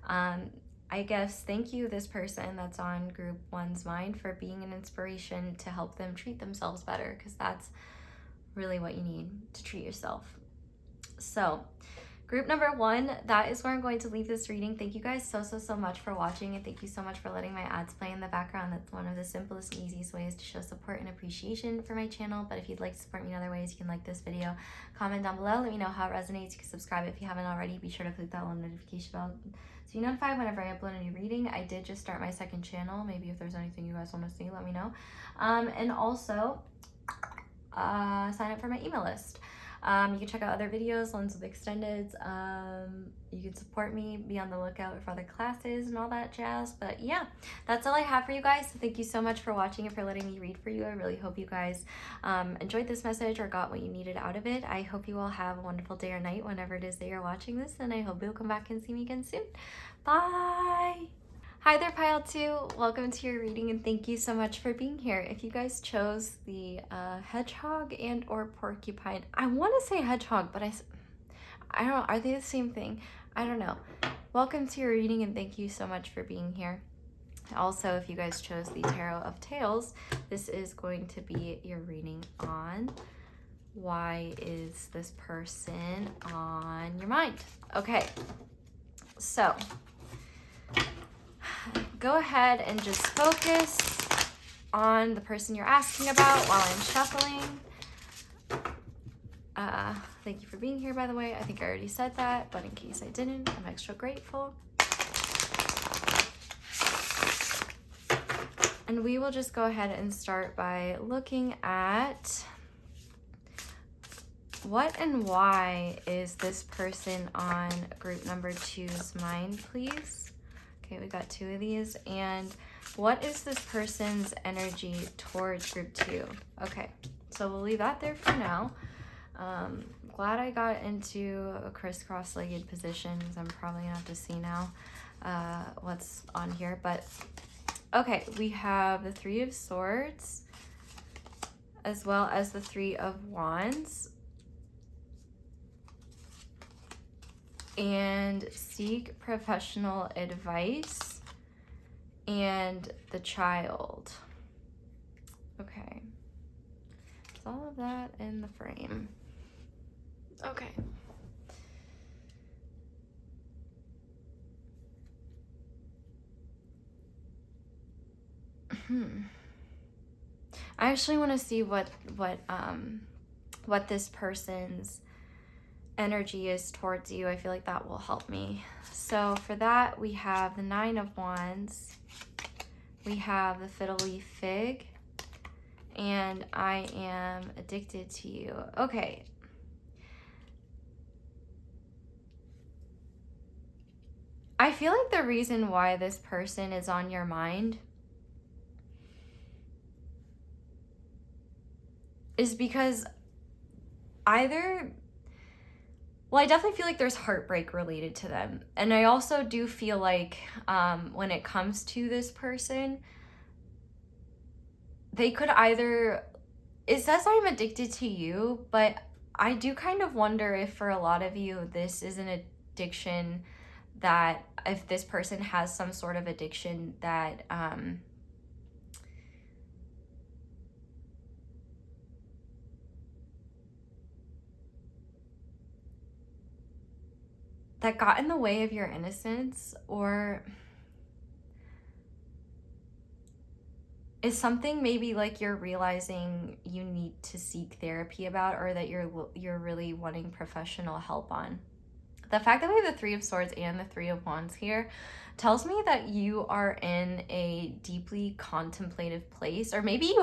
Speaker 1: I guess thank you, this person that's on group 1's mind, for being an inspiration to help them treat themselves better, because that's really what you need to treat yourself. So group number 1, that is where I'm going to leave this reading. Thank you guys so much for watching, and thank you so much for letting my ads play in the background. That's one of the simplest and easiest ways to show support and appreciation for my channel. But if you'd like to support me in other ways, you can like this video, comment down below, let me know how it resonates. You can subscribe if you haven't already. Be sure to click that little notification bell so you're notified whenever I upload a new reading. I did just start my second channel. Maybe if there's anything you guys want to see, let me know. And also sign up for my email list. You can check out other videos, ones with extendeds. You can support me, be on the lookout for other classes and all that jazz. But yeah, that's all I have for you guys. So thank you so much for watching and for letting me read for you. I really hope you guys enjoyed this message or got what you needed out of it. I hope you all have a wonderful day or night whenever it is that you're watching this, and I hope you'll come back and see me again soon. Bye! Hi there, Pile 2. Welcome to your reading, and thank you so much for being here. If you guys chose the hedgehog and or porcupine, I want to say hedgehog, but I don't know. Are they the same thing? I don't know. Welcome to your reading, and thank you so much for being here. Also, if you guys chose the Tarot of Tails, this is going to be your reading on why is this person on your mind. Okay, so go ahead and just focus on the person you're asking about while I'm shuffling. Thank you for being here, by the way. I think I already said that, but in case I didn't, I'm extra grateful. And we will just go ahead and start by looking at what and why is this person on group number 2's mind, please? Okay, we got 2 of these. And what is this person's energy towards group 2? Okay, so we'll leave that there for now. Glad I got into a crisscross-legged position because I'm probably gonna have to see now what's on here. But okay, we have the 3 of Swords as well as the 3 of Wands. And seek professional advice and the Child. Okay, it's all of that in the frame. Okay. I actually want to see what this person's energy is towards you. I feel like that will help me. So for that, we have the 9 of Wands, we have the fiddly fig, and I am addicted to you. Okay. I feel like the reason why this person is on your mind is because either, well, I definitely feel like there's heartbreak related to them. And I also do feel like when it comes to this person, they could either, it says I'm addicted to you, but I do kind of wonder if for a lot of you, this is an addiction that, if this person has some sort of addiction that that got in the way of your innocence, or is something maybe like you're realizing you need to seek therapy about, or that you're really wanting professional help on. The fact that we have the 3 of Swords and the 3 of Wands here tells me that you are in a deeply contemplative place, or maybe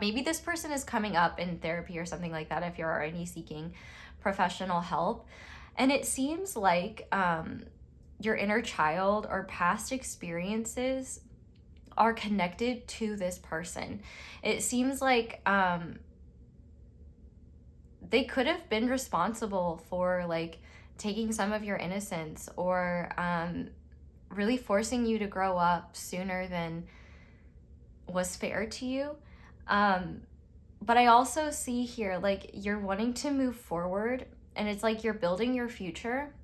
Speaker 1: maybe this person is coming up in therapy or something like that if you're already seeking professional help. And it seems like your inner child or past experiences are connected to this person. It seems like they could have been responsible for like taking some of your innocence, or really forcing you to grow up sooner than was fair to you. But I also see here like you're wanting to move forward, and it's like you're building your future,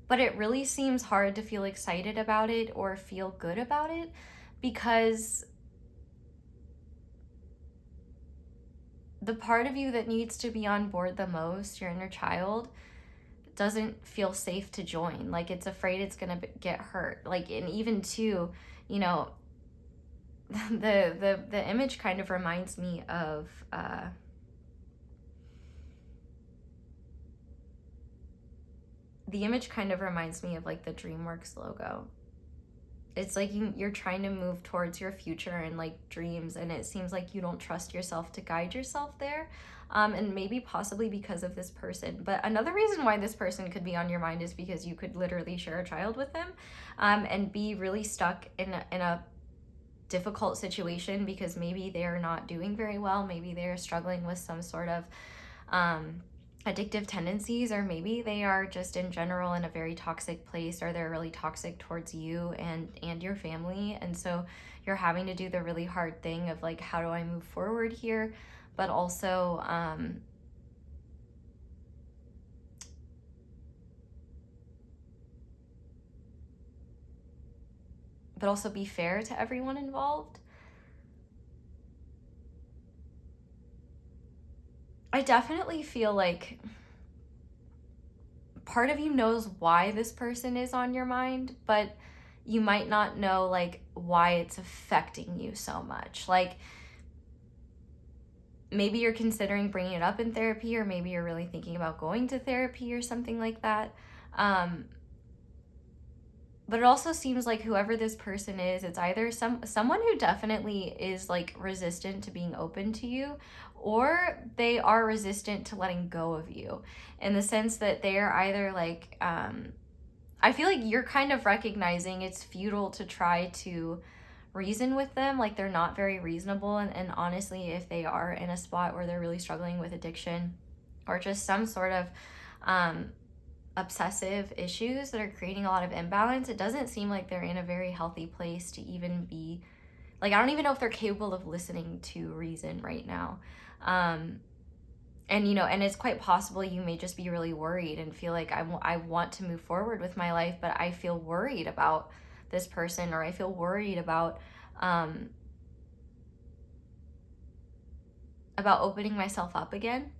Speaker 1: but it really seems hard to feel excited about it or feel good about it, because the part of you that needs to be on board the most, your inner child, doesn't feel safe to join. Like it's afraid it's gonna get hurt. Like, and even too, you know, the image kind of reminds me of like the DreamWorks logo. It's like you're trying to move towards your future and like dreams, and it seems like you don't trust yourself to guide yourself there. And maybe possibly because of this person. But another reason why this person could be on your mind is because you could literally share a child with them, and be really stuck in a difficult situation because maybe they're not doing very well. Maybe they're struggling with some sort of addictive tendencies, or maybe they are just in general in a very toxic place, or they're really toxic towards you and your family. And so you're having to do the really hard thing of like, how do I move forward here? But also be fair to everyone involved. I definitely feel like part of you knows why this person is on your mind, but you might not know like why it's affecting you so much. Like maybe you're considering bringing it up in therapy, or maybe you're really thinking about going to therapy or something like that. But it also seems like whoever this person is, it's either someone who definitely is like resistant to being open to you, or they are resistant to letting go of you, in the sense that they are either like, I feel like you're kind of recognizing it's futile to try to reason with them, like they're not very reasonable. And honestly, if they are in a spot where they're really struggling with addiction or just some sort of obsessive issues that are creating a lot of imbalance, it doesn't seem like they're in a very healthy place to even be, like, I don't even know if they're capable of listening to reason right now. And, you know, and it's quite possible you may just be really worried and feel like I want to move forward with my life, but I feel worried about this person, or I feel worried about opening myself up again.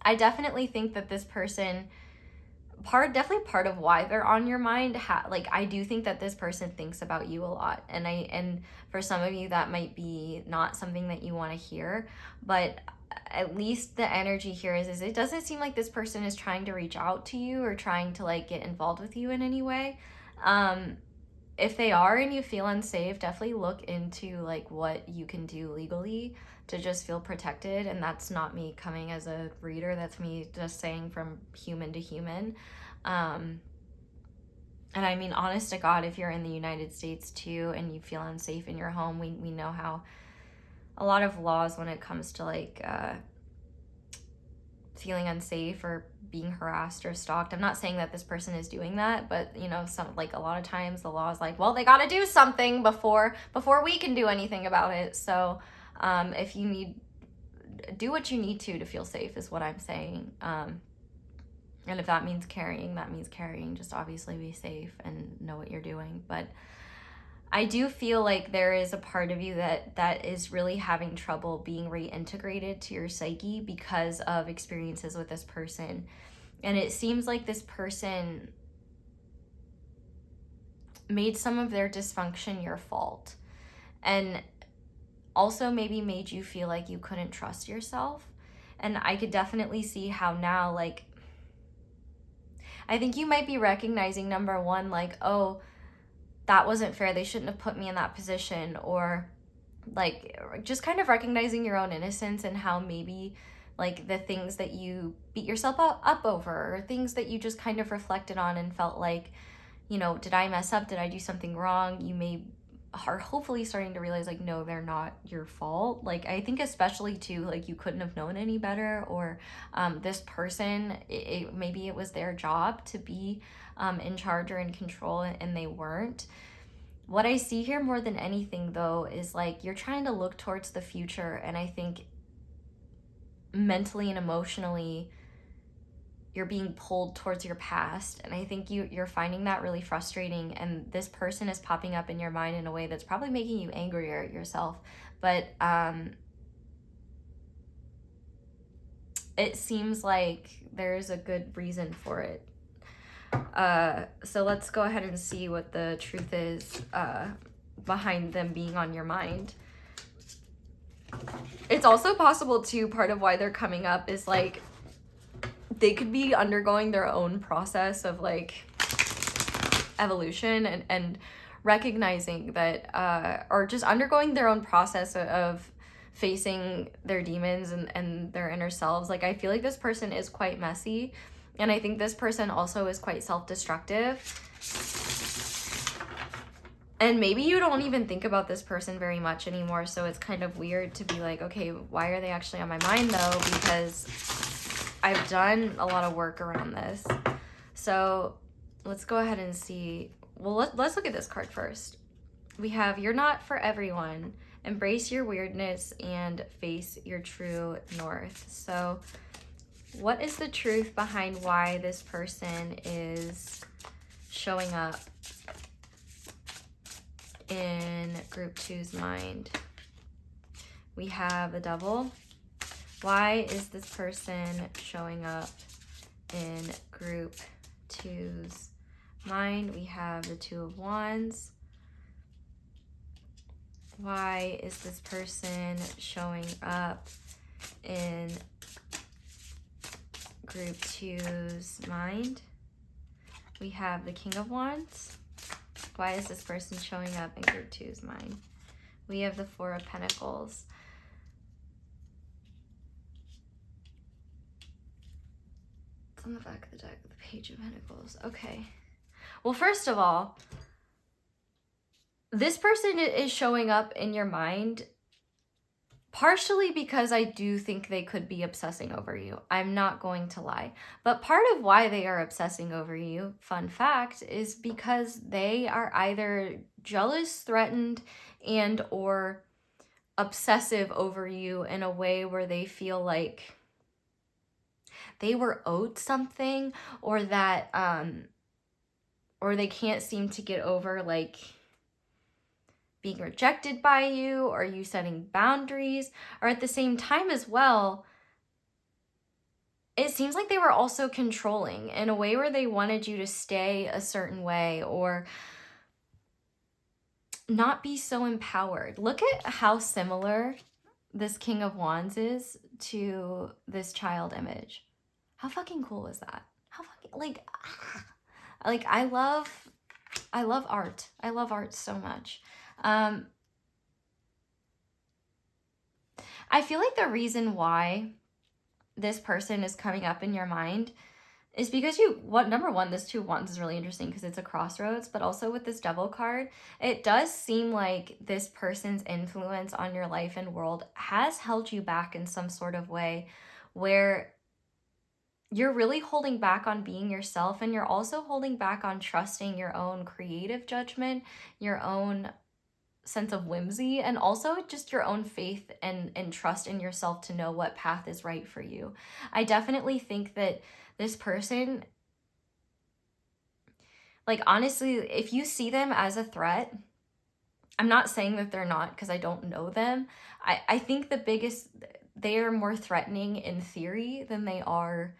Speaker 1: I definitely think that this person, definitely part of why they're on your mind, like, I do think that this person thinks about you a lot, and for some of you that might be not something that you want to hear, but at least the energy here is it doesn't seem like this person is trying to reach out to you or trying to like get involved with you in any way. If they are and you feel unsafe, definitely look into like what you can do legally to just feel protected. And that's not me coming as a reader, that's me just saying from human to human. And I mean, honest to God, if you're in the United States too and you feel unsafe in your home, we know how a lot of laws when it comes to like feeling unsafe or being harassed or stalked. I'm not saying that this person is doing that, but you know, some, like, a lot of times the law is like, well, they got to do something before we can do anything about it. So if you need, do what you need to feel safe is what I'm saying. And if that means carrying, just obviously be safe and know what you're doing. But I do feel like there is a part of you that is really having trouble being reintegrated to your psyche because of experiences with this person. And it seems like this person made some of their dysfunction your fault. And also maybe made you feel like you couldn't trust yourself. And I could definitely see how now, like, I think you might be recognizing, number one, like, oh, that wasn't fair, they shouldn't have put me in that position, or like just kind of recognizing your own innocence and how maybe like the things that you beat yourself up over, or things that you just kind of reflected on and felt like, you know, did I mess up? Did I do something wrong? You may are hopefully starting to realize like, no, they're not your fault. Like, I think especially too, like, you couldn't have known any better, or this person, maybe it was their job to be in charge or in control, and they weren't. What I see here more than anything though is like you're trying to look towards the future, and I think mentally and emotionally you're being pulled towards your past, and I think you're finding that really frustrating, and this person is popping up in your mind in a way that's probably making you angrier at yourself. But it seems like there's a good reason for it. So let's go ahead and see what the truth is behind them being on your mind. It's also possible too, part of why they're coming up is like they could be undergoing their own process of like evolution, and recognizing that or just undergoing their own process of facing their demons and their inner selves. Like, I feel like this person is quite messy, and I think this person also is quite self-destructive. And maybe you don't even think about this person very much anymore, so it's kind of weird to be like, okay, why are they actually on my mind though? Because I've done a lot of work around this. So let's go ahead and see. Well, let's look at this card first. We have, you're not for everyone. Embrace your weirdness and face your true north. So what is the truth behind why this person is showing up in group 2's mind? We have the Devil. Why is this person showing up in group 2's mind? We have the Two of Wands. Why is this person showing up in group 2's mind? We have the King of Wands. Why is this person showing up in group 2's mind? We have the Four of Pentacles. It's on the back of the deck, the Page of Pentacles. Okay. Well, first of all, this person is showing up in your mind partially because I do think they could be obsessing over you. I'm not going to lie. But part of why they are obsessing over you, fun fact, is because they are either jealous, threatened, and or obsessive over you in a way where they feel like they were owed something, or that or they can't seem to get over like being rejected by you, or you setting boundaries, or at the same time as well, it seems like they were also controlling in a way where they wanted you to stay a certain way or not be so empowered. Look at how similar this King of Wands is to this child image. How fucking cool is that? How fucking, like I love art. I love art so much. I feel like the reason why this person is coming up in your mind is because number one, this Two of Wands is really interesting because it's a crossroads, but also with this Devil card, it does seem like this person's influence on your life and world has held you back in some sort of way where you're really holding back on being yourself, and you're also holding back on trusting your own creative judgment, your own sense of whimsy, and also just your own faith and trust in yourself to know what path is right for you. I definitely think that this person, like, honestly, if you see them as a threat, I'm not saying that they're not because I don't know them. I think they are more threatening in theory than they are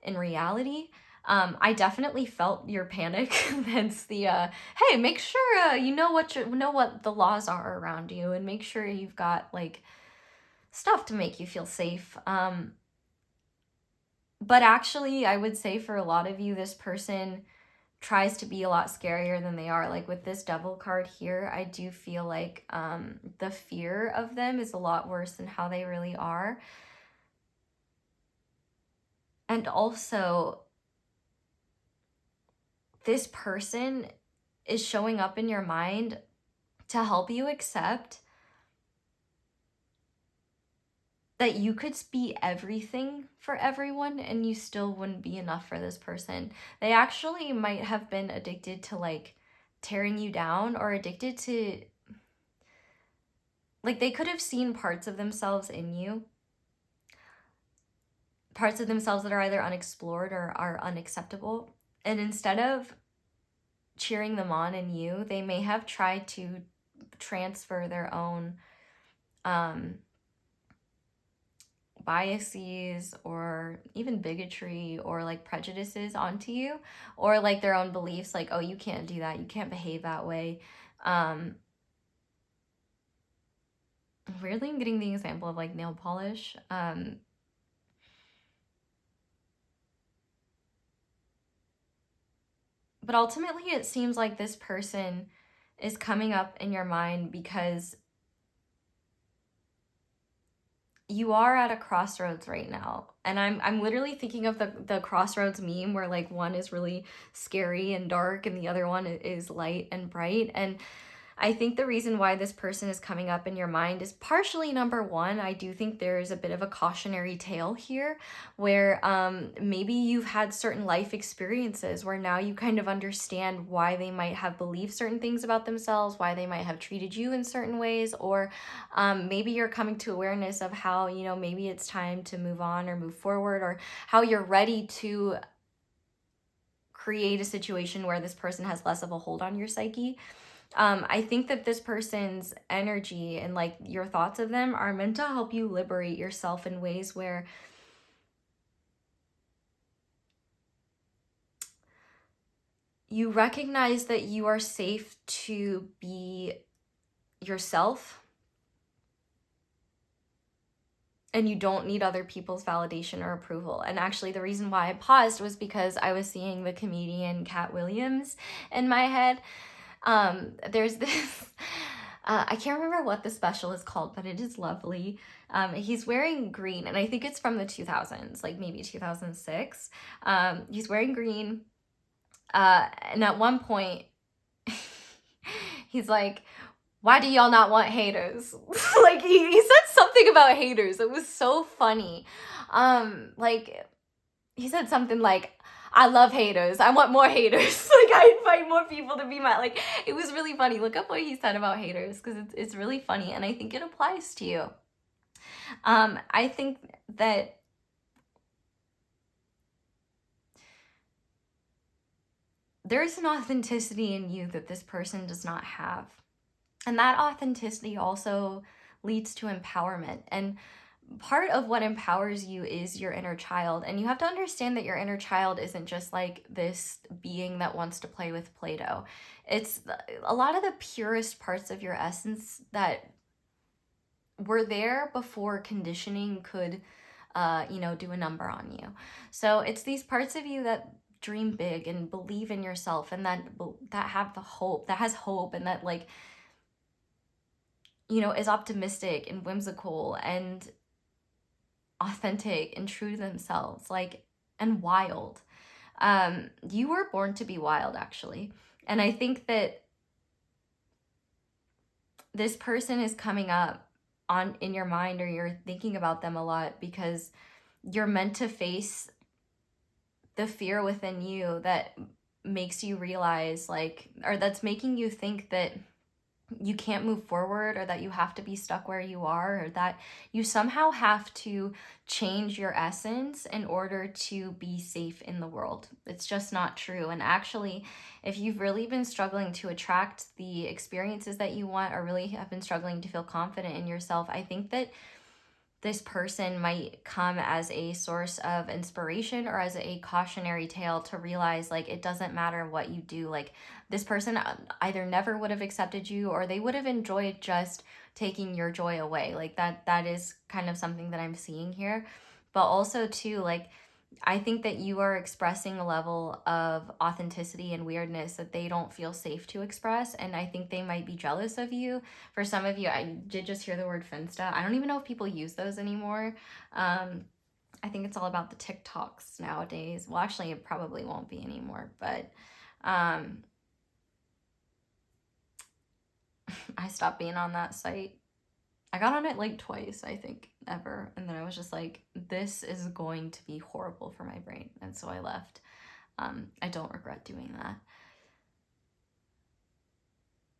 Speaker 1: in reality. I definitely felt your panic. Hence the hey, make sure you know what the laws are around you, and make sure you've got like stuff to make you feel safe. But actually, I would say for a lot of you, this person tries to be a lot scarier than they are. Like with this Devil card here, I do feel like the fear of them is a lot worse than how they really are. And also, this person is showing up in your mind to help you accept that you could be everything for everyone and you still wouldn't be enough for this person. They actually might have been addicted to like tearing you down, or addicted to, like, they could have seen parts of themselves in you, parts of themselves that are either unexplored or are unacceptable. And instead of cheering them on in you, they may have tried to transfer their own biases or even bigotry or like prejudices onto you, or like their own beliefs, like, oh, you can't do that, you can't behave that way. Weirdly, I'm getting the example of like nail polish. But ultimately, it seems like this person is coming up in your mind because you are at a crossroads right now. And I'm literally thinking of the crossroads meme where like one is really scary and dark and the other one is light and bright. And I think the reason why this person is coming up in your mind is partially, number one, I do think there's a bit of a cautionary tale here where maybe you've had certain life experiences where now you kind of understand why they might have believed certain things about themselves, why they might have treated you in certain ways, or maybe you're coming to awareness of how, you know, maybe it's time to move on or move forward, or how you're ready to create a situation where this person has less of a hold on your psyche. I think that this person's energy and like your thoughts of them are meant to help you liberate yourself in ways where you recognize that you are safe to be yourself and you don't need other people's validation or approval. And actually the reason why I paused was because I was seeing the comedian Cat Williams in my head. There's this, I can't remember what the special is called, but it is lovely. He's wearing green, and I think it's from the 2000s, like maybe 2006. He's wearing green, and at one point, he's like, why do y'all not want haters? Like, he said something about haters. It was so funny. Like, he said something like, I love haters. I want more haters. Like, I invite more people to be my, like, it was really funny. Look up what he said about haters, because it's really funny, and I think it applies to you. I think that there's an authenticity in you that this person does not have. And that authenticity also leads to empowerment. And part of what empowers you is your inner child. And you have to understand that your inner child isn't just like this being that wants to play with Play-Doh. It's a lot of the purest parts of your essence that were there before conditioning could, do a number on you. So it's these parts of you that dream big and believe in yourself, and that have the hope, that has hope, and that, like, is optimistic and whimsical and authentic and true to themselves, like, and wild. You were born to be wild, actually. And I think that this person is coming up in your mind, or you're thinking about them a lot, because you're meant to face the fear within you that makes you realize, like, or that's making you think that you can't move forward, or that you have to be stuck where you are, or that you somehow have to change your essence in order to be safe in the world. It's just not true. And actually, if you've really been struggling to attract the experiences that you want, or really have been struggling to feel confident in yourself, I think that this person might come as a source of inspiration, or as a cautionary tale to realize, like, it doesn't matter what you do. Like, this person either never would have accepted you, or they would have enjoyed just taking your joy away. Like, that is kind of something that I'm seeing here. But also too, like, I think that you are expressing a level of authenticity and weirdness that they don't feel safe to express. And I think they might be jealous of you. For some of you, I did just hear the word Finsta. I don't even know if people use those anymore. I think it's all about the TikToks nowadays. Well, actually, it probably won't be anymore. But I stopped being on that site. I got on it like twice, I think, ever. And then I was just like, this is going to be horrible for my brain. And so I left. I don't regret doing that.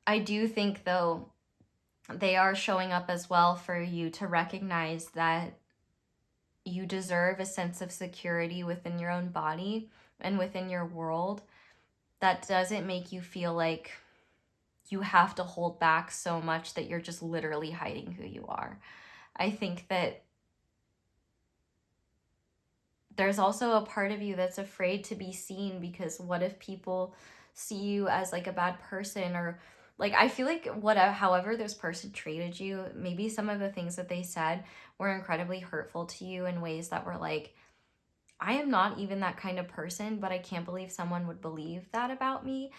Speaker 1: I do think, though, they are showing up as well for you to recognize that you deserve a sense of security within your own body and within your world that doesn't make you feel like you have to hold back so much that you're just literally hiding who you are. I think that there's also a part of you that's afraid to be seen, because what if people see you as like a bad person, or like, I feel like however this person treated you, maybe some of the things that they said were incredibly hurtful to you in ways that were like, I am not even that kind of person, but I can't believe someone would believe that about me.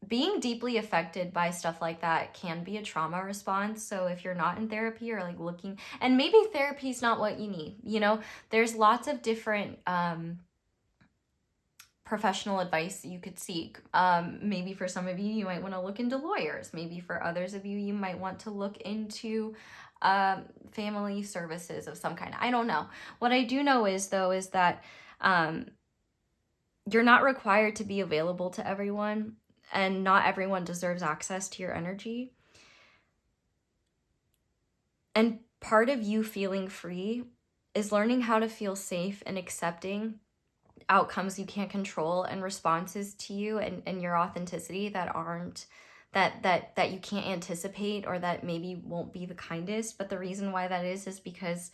Speaker 1: Being deeply affected by stuff like that can be a trauma response. So if you're not in therapy, or like looking, and maybe therapy is not what you need, there's lots of different professional advice that you could seek. Maybe for some of you, you might want to look into lawyers. Maybe for others of you, you might want to look into family services of some kind. I don't know. What I do know is, though, is that you're not required to be available to everyone, and not everyone deserves access to your energy. And part of you feeling free is learning how to feel safe and accepting outcomes you can't control, and responses to you and your authenticity that aren't, that you can't anticipate, or that maybe won't be the kindest. But the reason why that is because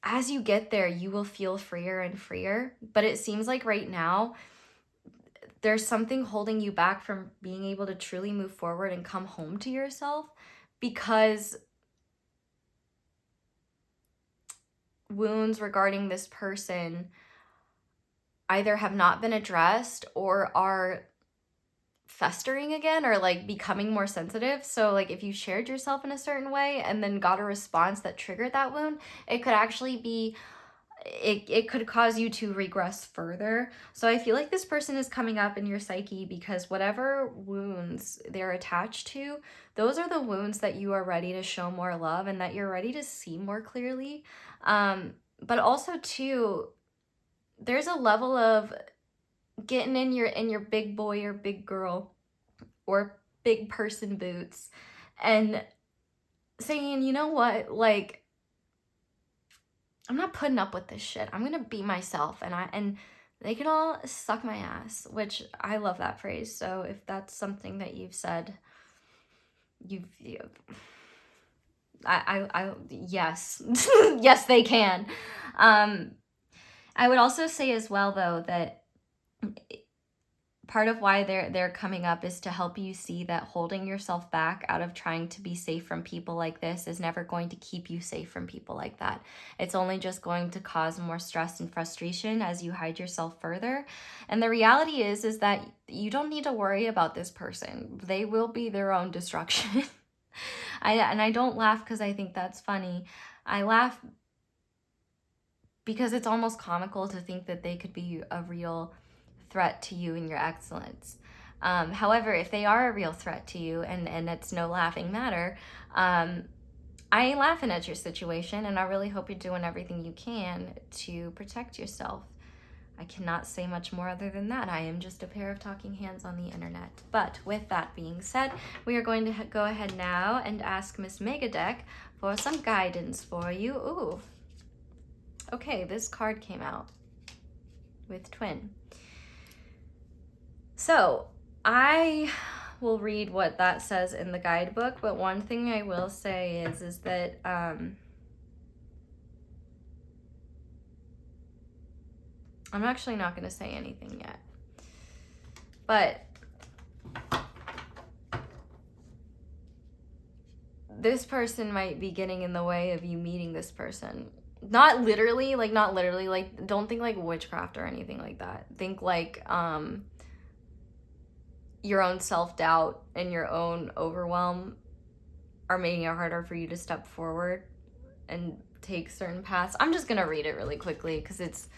Speaker 1: as you get there, you will feel freer and freer. But it seems like right now, there's something holding you back from being able to truly move forward and come home to yourself, because wounds regarding this person either have not been addressed or are festering again, or like becoming more sensitive. So like if you shared yourself in a certain way and then got a response that triggered that wound, it could actually be, it could cause you to regress further. So I feel like this person is coming up in your psyche because whatever wounds they're attached to, those are the wounds that you are ready to show more love and that you're ready to see more clearly. But also too, there's a level of getting in your big boy or big girl or big person boots and saying, you know what, like, I'm not putting up with this shit. I'm gonna be myself, and they can all suck my ass, which I love that phrase. So if that's something that you've said, yes, yes, they can. I would also say as well, though, that part of why they're coming up is to help you see that holding yourself back out of trying to be safe from people like this is never going to keep you safe from people like that. It's only just going to cause more stress and frustration as you hide yourself further. And the reality is that you don't need to worry about this person. They will be their own destruction. I don't laugh because I think that's funny. I laugh because it's almost comical to think that they could be a real threat to you and your excellence. However, if they are a real threat to you, and it's no laughing matter, I ain't laughing at your situation, and I really hope you're doing everything you can to protect yourself. I cannot say much more other than that. I am just a pair of talking hands on the internet. But with that being said, we are going to go ahead now and ask Miss MEGADECK for some guidance for you. Ooh. Okay, this card came out with Twin. So I will read what that says in the guidebook, but one thing I will say is that I'm actually not going to say anything yet, but this person might be getting in the way of you meeting this person. Not literally, like don't think like witchcraft or anything like that. Think like your own self-doubt and your own overwhelm are making it harder for you to step forward and take certain paths. I'm just gonna read it really quickly because it's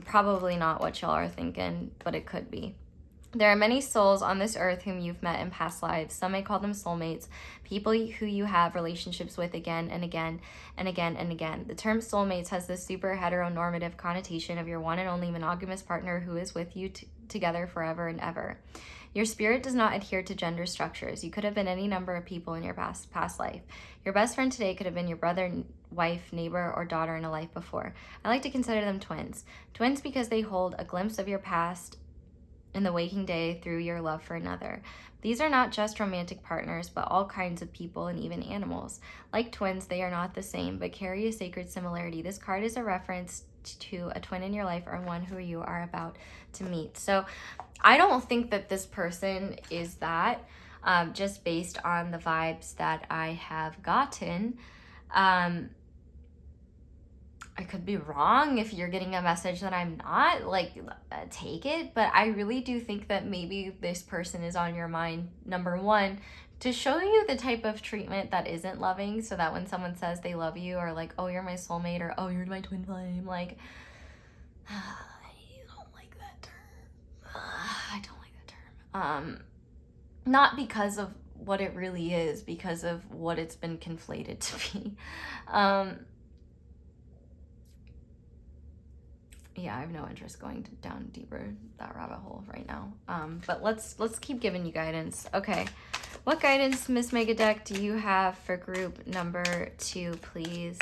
Speaker 1: probably not what y'all are thinking, but it could be. There are many souls on this earth whom you've met in past lives. Some may call them soulmates, people who you have relationships with again and again and again and again. The term soulmates has this super heteronormative connotation of your one and only monogamous partner who is with you together forever and ever. Your spirit does not adhere to gender structures. You could have been any number of people in your past life. Your best friend today could have been your brother, wife, neighbor, or daughter in a life before. I like to consider them twins. Twins because they hold a glimpse of your past in the waking day through your love for another. These are not just romantic partners, but all kinds of people and even animals. Like twins, they are not the same, but carry a sacred similarity. This card is a reference to a twin in your life or one who you are about to meet. So I don't think that this person is that, just based on the vibes that I have gotten. I could be wrong if you're getting a message that I'm not, like, take it. But I really do think that maybe this person is on your mind, number one, to show you the type of treatment that isn't loving, so that when someone says they love you, or like, oh, you're my soulmate, or oh, you're my twin flame, like, I don't like that term. I don't like that term. Not because of what it really is, because of what it's been conflated to be. Yeah, I have no interest going down deeper that rabbit hole right now. But let's keep giving you guidance. Okay, what guidance, Miss MEGADECK, do you have for group number 2, please?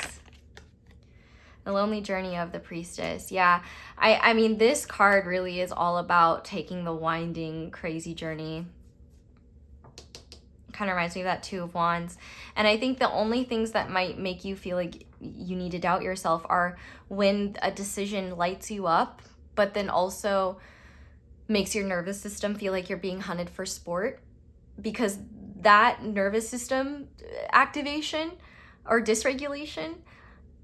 Speaker 1: The Lonely Journey of the Priestess. Yeah, I mean, this card really is all about taking the winding, crazy journey. Kind of reminds me of that Two of Wands. And I think the only things that might make you feel like you need to doubt yourself are when a decision lights you up, but then also makes your nervous system feel like you're being hunted for sport, because that nervous system activation or dysregulation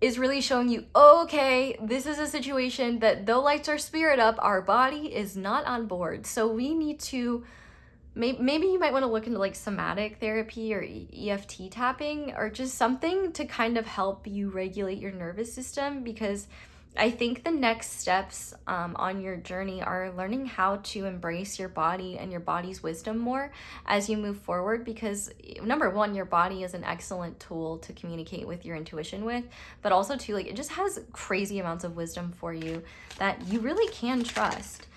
Speaker 1: is really showing you, okay, this is a situation that though lights our spirit up, our body is not on board. So we need to, maybe you might want to look into like somatic therapy or EFT tapping or just something to kind of help you regulate your nervous system, because I think the next steps on your journey are learning how to embrace your body and your body's wisdom more as you move forward, because number one, your body is an excellent tool to communicate with your intuition with, but also too, like, it just has crazy amounts of wisdom for you that you really can trust.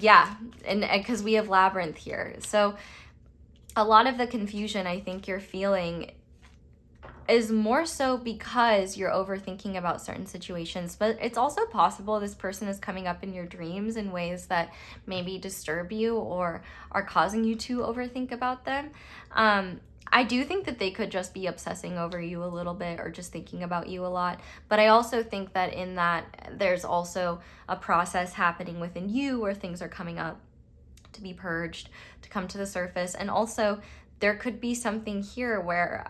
Speaker 1: Yeah, and because we have labyrinth here. So a lot of the confusion I think you're feeling is more so because you're overthinking about certain situations, but it's also possible this person is coming up in your dreams in ways that maybe disturb you or are causing you to overthink about them. I do think that they could just be obsessing over you a little bit or just thinking about you a lot, but I also think that in that there's also a process happening within you where things are coming up to be purged, to come to the surface, and also there could be something here where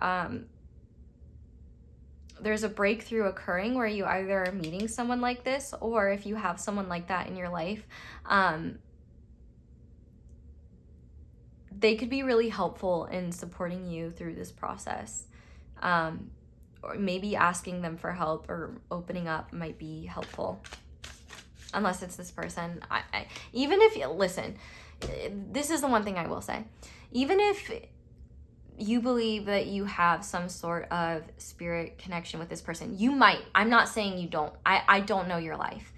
Speaker 1: there's a breakthrough occurring where you either are meeting someone like this, or if you have someone like that in your life, they could be really helpful in supporting you through this process. Or maybe asking them for help or opening up might be helpful. Unless it's this person. Even if, listen, this is the one thing I will say. Even if you believe that you have some sort of spirit connection with this person, you might. I'm not saying you don't. I don't know your life.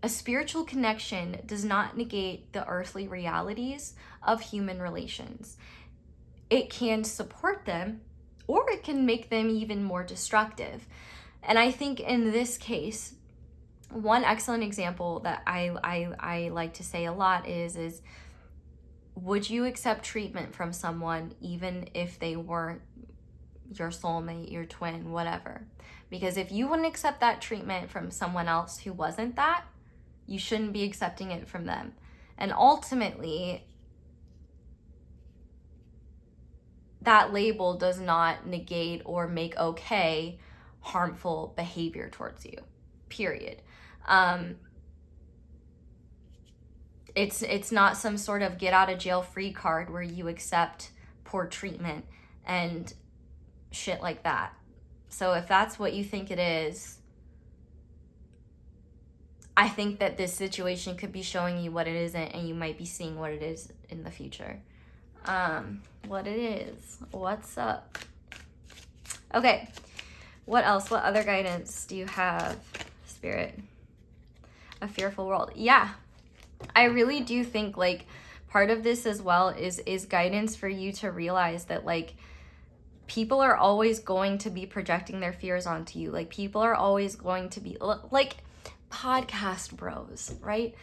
Speaker 1: A spiritual connection does not negate the earthly realities of human relations. It can support them, or it can make them even more destructive. And I think in this case, one excellent example that I like to say a lot is would you accept treatment from someone even if they weren't your soulmate, your twin, whatever? Because if you wouldn't accept that treatment from someone else who wasn't that, you shouldn't be accepting it from them. And ultimately, that label does not negate or make okay harmful behavior towards you, period. It's not some sort of get out of jail free card where you accept poor treatment and shit like that. So if that's what you think it is, I think that this situation could be showing you what it isn't, and you might be seeing what it is in the future. What it is. What's up? Okay. What else? What other guidance do you have, Spirit? A fearful world. Yeah. I really do think, like, part of this as well is guidance for you to realize that, like, people are always going to be projecting their fears onto you. Like, people are always going to be, like, podcast bros, right?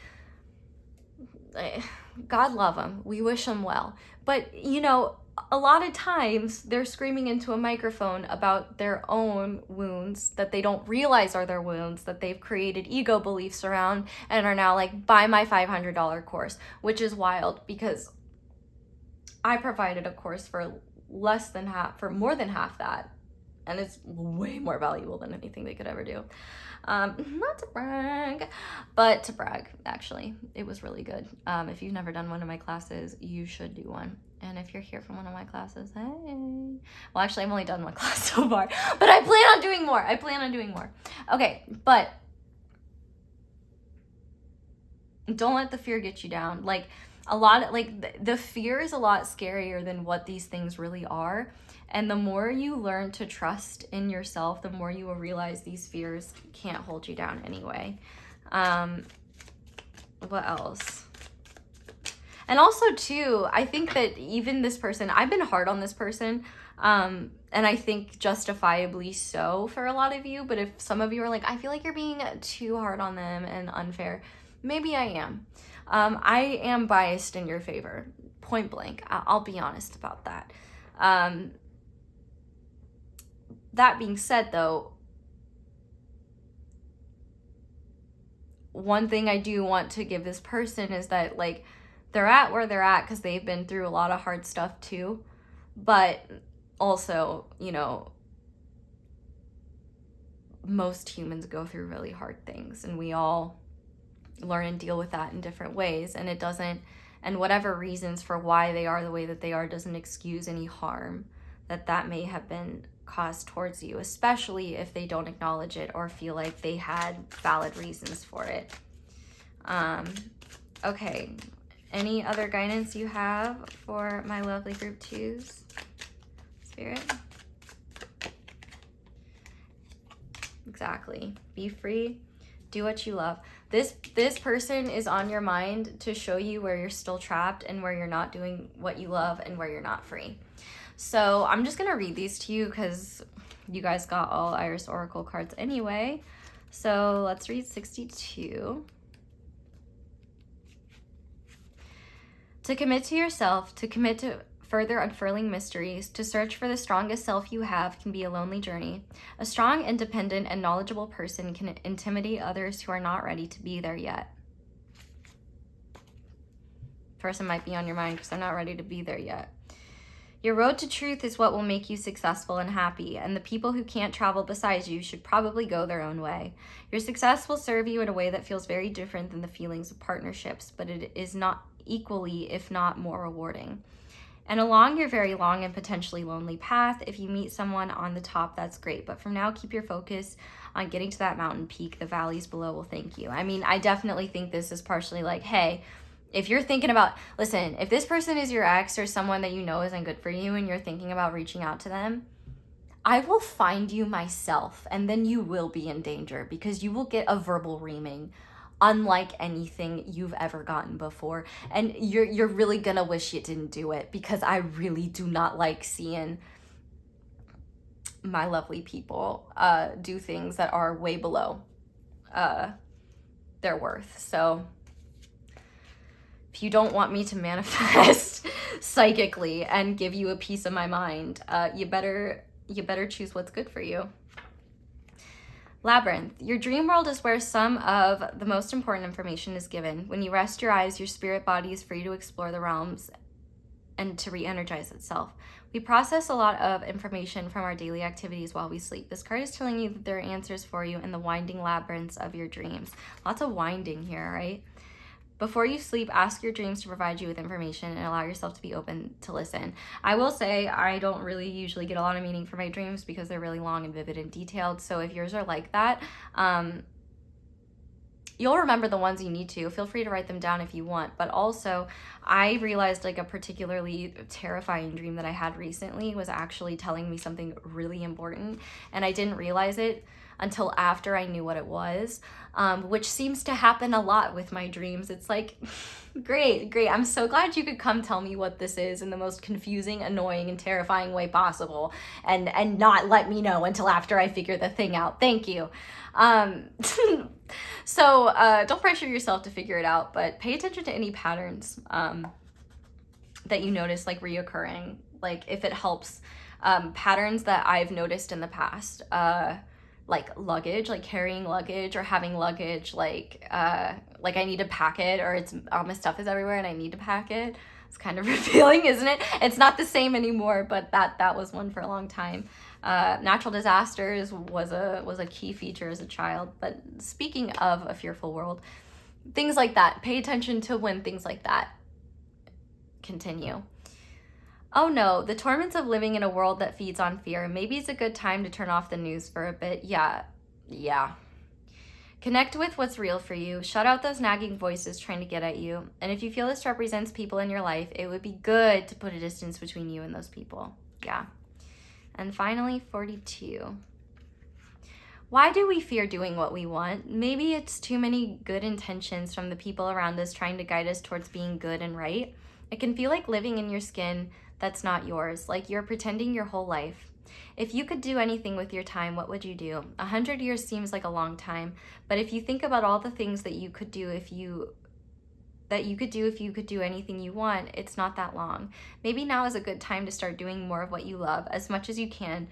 Speaker 1: God love them. We wish them well. But, you know, a lot of times they're screaming into a microphone about their own wounds that they don't realize are their wounds, that they've created ego beliefs around, and are now like, buy my $500 course, which is wild because I provided a course for more than half that. And it's way more valuable than anything they could ever do. Not to brag, but to brag, actually. It was really good. If you've never done one of my classes, you should do one. And if you're here from one of my classes, hey. Well, actually, I've only done one class so far, but I plan on doing more. Okay, but don't let the fear get you down. Like, the fear is a lot scarier than what these things really are. And the more you learn to trust in yourself, the more you will realize these fears can't hold you down anyway. What else? And also, too, I think that even this person, I've been hard on this person, and I think justifiably so for a lot of you. But if some of you are like, I feel like you're being too hard on them and unfair, maybe I am. I am biased in your favor, point blank. I'll be honest about that. That being said, though, one thing I do want to give this person is that, like, they're at where they're at because they've been through a lot of hard stuff too. But also, you know, most humans go through really hard things, and we all learn and deal with that in different ways, and it doesn't, and whatever reasons for why they are the way that they are doesn't excuse any harm that may have been caused towards you, especially if they don't acknowledge it or feel like they had valid reasons for it. Okay, any other guidance you have for my lovely group 2s, Spirit? Exactly. Be free. Do what you love. This person is on your mind to show you where you're still trapped and where you're not doing what you love and where you're not free. So I'm just gonna read these to you because you guys got all Iris Oracle cards anyway. So let's read 62. To commit to yourself, to commit to further unfurling mysteries, to search for the strongest self you have can be a lonely journey. A strong, independent, and knowledgeable person can intimidate others who are not ready to be there yet. Person might be on your mind because they're not ready to be there yet. Your road to truth is what will make you successful and happy, and the people who can't travel beside you should probably go their own way. Your success will serve you in a way that feels very different than the feelings of partnerships, but it is not equally, if not more rewarding. And along your very long and potentially lonely path, if you meet someone on the top, that's great. But from now, keep your focus on getting to that mountain peak. The valleys below will thank you. I mean, I definitely think this is partially like, hey, if you're thinking about, listen, if this person is your ex or someone that you know isn't good for you and you're thinking about reaching out to them, I will find you myself, and then you will be in danger because you will get a verbal reaming unlike anything you've ever gotten before. And you're really gonna wish you didn't do it, because I really do not like seeing my lovely people do things that are way below their worth. So if you don't want me to manifest psychically and give you a piece of my mind, you better choose what's good for you. Labyrinth. Your dream world is where some of the most important information is given. When you rest your eyes, your spirit body is free to explore the realms and to re-energize itself. We process a lot of information from our daily activities while we sleep. This card is telling you that there are answers for you in the winding labyrinths of your dreams. Lots of winding here, right? Before you sleep, ask your dreams to provide you with information and allow yourself to be open to listen. I will say I don't really usually get a lot of meaning from my dreams because they're really long and vivid and detailed. So if yours are like that, you'll remember the ones you need to. Feel free to write them down if you want. But also, I realized like a particularly terrifying dream that I had recently was actually telling me something really important. And I didn't realize it until after I knew what it was, which seems to happen a lot with my dreams. It's like, great. I'm so glad you could come tell me what this is in the most confusing, annoying, and terrifying way possible, and not let me know until after I figure the thing out. Thank you. So don't pressure yourself to figure it out, but pay attention to any patterns that you notice like reoccurring, like if it helps, patterns that I've noticed in the past, like luggage, like carrying luggage or having luggage, like I need to pack it, or it's all my stuff is everywhere and I need to pack it. It's kind of revealing, isn't it? It's not the same anymore, but that was one for a long time. Natural disasters was a key feature as a child. But speaking of a fearful world, things like that, pay attention to when things like that continue. Oh no, the torments of living in a world that feeds on fear. Maybe it's a good time to turn off the news for a bit. Yeah. Connect with what's real for you. Shut out those nagging voices trying to get at you. And if you feel this represents people in your life, it would be good to put a distance between you and those people. Yeah. And finally, 42. Why do we fear doing what we want? Maybe it's too many good intentions from the people around us trying to guide us towards being good and right. It can feel like living in your skin that's not yours, like you're pretending your whole life. If you could do anything with your time, what would you do? 100 years seems like a long time, but if you think about all the things that you could do if you could do anything you want, it's not that long. Maybe now is a good time to start doing more of what you love as much as you can.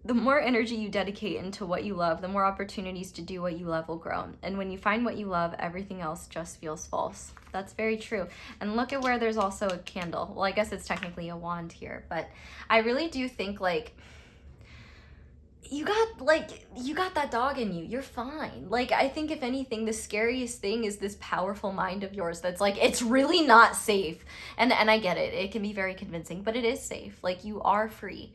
Speaker 1: The more energy you dedicate into what you love, the more opportunities to do what you love will grow. And when you find what you love, everything else just feels false. That's very true. And look at where there's also a candle. Well, I guess it's technically a wand here, but I really do think like you got that dog in you. You're fine. Like, I think if anything, the scariest thing is this powerful mind of yours that's like, it's really not safe. And I get it. It can be very convincing, but it is safe. Like, you are free.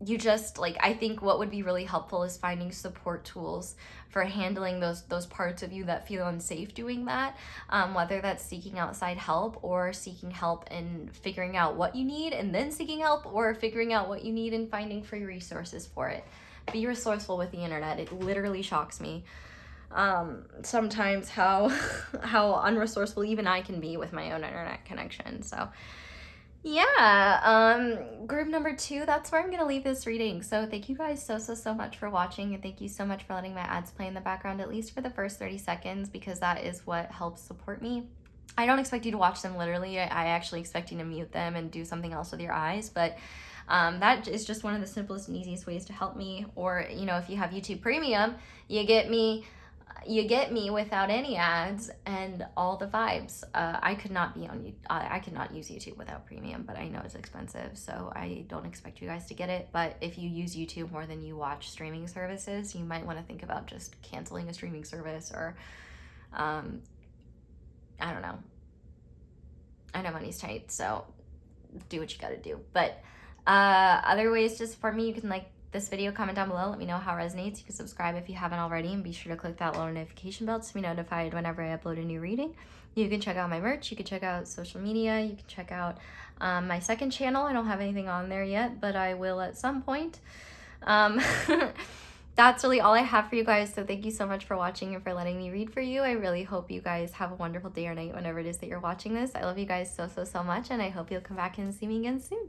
Speaker 1: You just, like, I think what would be really helpful is finding support tools for handling those parts of you that feel unsafe doing that, whether that's seeking outside help or seeking help and figuring out what you need and then seeking help, or figuring out what you need and finding free resources for it. Be resourceful with the internet. It literally shocks me sometimes how unresourceful even I can be with my own internet connection. So yeah, group number 2, that's where I'm gonna leave this reading. So thank you guys so much for watching, and thank you so much for letting my ads play in the background, at least for the first 30 seconds, because that is what helps support me. I don't expect you to watch them literally. I actually expect you to mute them and do something else with your eyes, but that is just one of the simplest and easiest ways to help me. Or, you know, if you have YouTube Premium, you get me without any ads and all the vibes. I could not use YouTube without Premium, but I know it's expensive, so I don't expect you guys to get it. But if you use YouTube more than you watch streaming services, you might want to think about just canceling a streaming service, or I don't know. I know money's tight, so do what you gotta do. But other ways to support me, you can like this video, comment down below, let me know how it resonates. You can subscribe if you haven't already, and be sure to click that little notification bell to be notified whenever I upload a new reading. You can check out my merch, you can check out social media, you can check out my second channel. I don't have anything on there yet, but I will at some point. That's really all I have for you guys, so thank you so much for watching and for letting me read for you. I really hope you guys have a wonderful day or night whenever it is that you're watching this. I love you guys so much, and I hope you'll come back and see me again soon.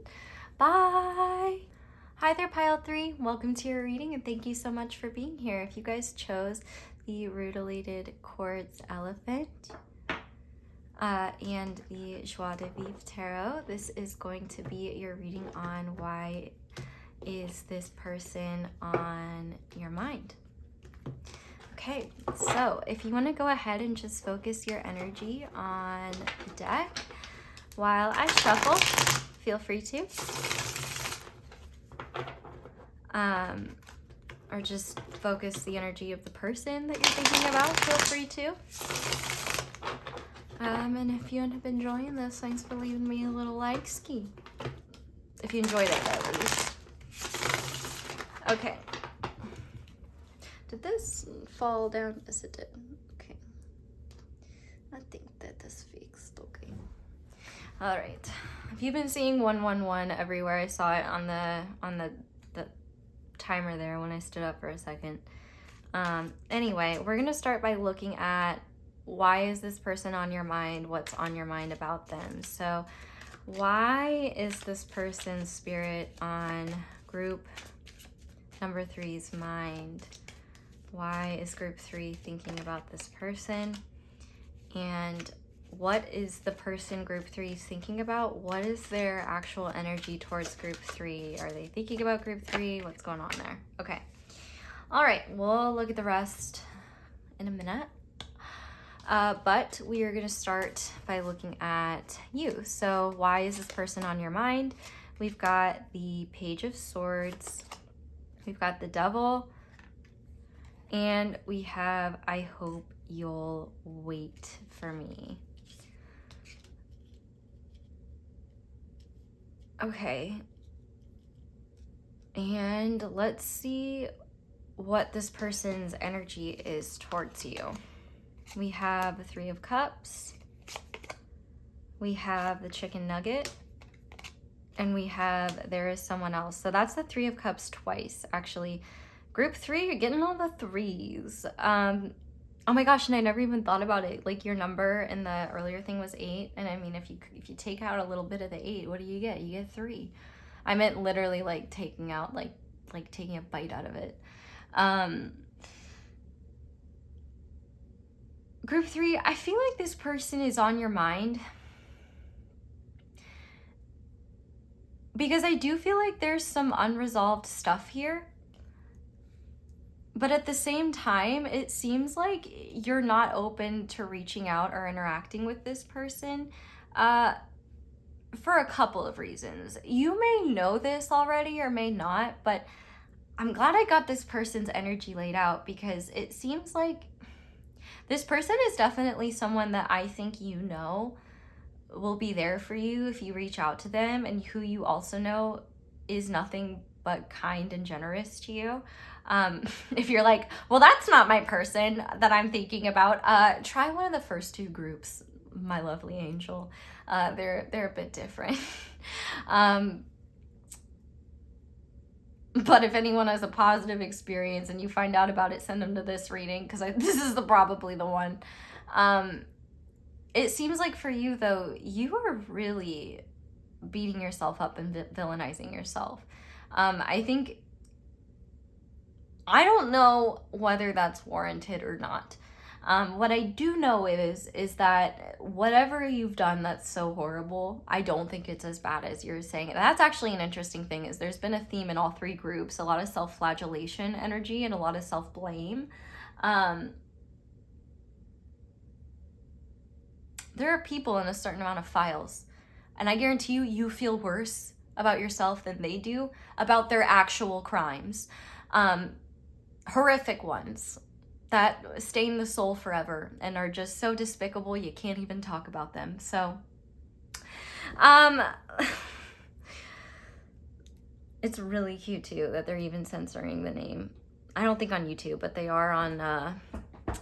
Speaker 1: Bye! Hi there, Pile 3. Welcome to your reading, and thank you so much for being here. If you guys chose the Rutilated Quartz Elephant and the Joie de Vivre Tarot, this is going to be your reading on why is this person on your mind. Okay, so if you want to go ahead and just focus your energy on the deck while I shuffle, feel free to. Or just focus the energy of the person that you're thinking about, feel free to. And if you end up enjoying this, thanks for leaving me a little like ski. If you enjoyed it, at least. Okay. Did this fall down? Yes, it did. Okay. I think that this fixed. Okay. All right. If you've been seeing 111 everywhere, I saw it on the timer there when I stood up for a second. Anyway, we're gonna start by looking at why is this person on your mind? What's on your mind about them? So why is this person's spirit on group number 3's mind? Why is group 3 thinking about this person? And what is the person group 3 thinking about? What is their actual energy towards group 3? Are they thinking about group 3? What's going on there? Okay. All right, we'll look at the rest in a minute. But we are gonna start by looking at you. So why is this person on your mind? We've got the Page of Swords. We've got the Devil. And we have, I hope you'll wait for me. Okay, and let's see what this person's energy is towards you. We have the 3 of Cups, we have the Chicken Nugget, and we have there is someone else. So that's the 3 of Cups twice, actually. Group 3, you're getting all the 3s. Oh my gosh, and I never even thought about it. Like, your number in the earlier thing was 8, and I mean, if you take out a little bit of the 8, what do you get? You get 3. I meant literally like taking out like taking a bite out of it. Group 3, I feel like this person is on your mind because I do feel like there's some unresolved stuff here. But at the same time, it seems like you're not open to reaching out or interacting with this person for a couple of reasons. You may know this already or may not, but I'm glad I got this person's energy laid out, because it seems like this person is definitely someone that I think you know will be there for you if you reach out to them, and who you also know is nothing but kind and generous to you. If you're like, well, that's not my person that I'm thinking about, try one of the first two groups, my lovely angel. They're a bit different. But if anyone has a positive experience and you find out about it, send them to this reading, because this is probably the one. It seems like for you, though, you are really beating yourself up and villainizing yourself. I think, I don't know whether that's warranted or not. What I do know is that whatever you've done that's so horrible, I don't think it's as bad as you're saying. That's actually an interesting thing, is there's been a theme in all three groups, a lot of self-flagellation energy and a lot of self-blame. There are people in a certain amount of files, and I guarantee you, you feel worse about yourself than they do about their actual crimes. Horrific ones that stain the soul forever and are just so despicable you can't even talk about them. So it's really cute too that they're even censoring the name. I don't think on YouTube, but they are on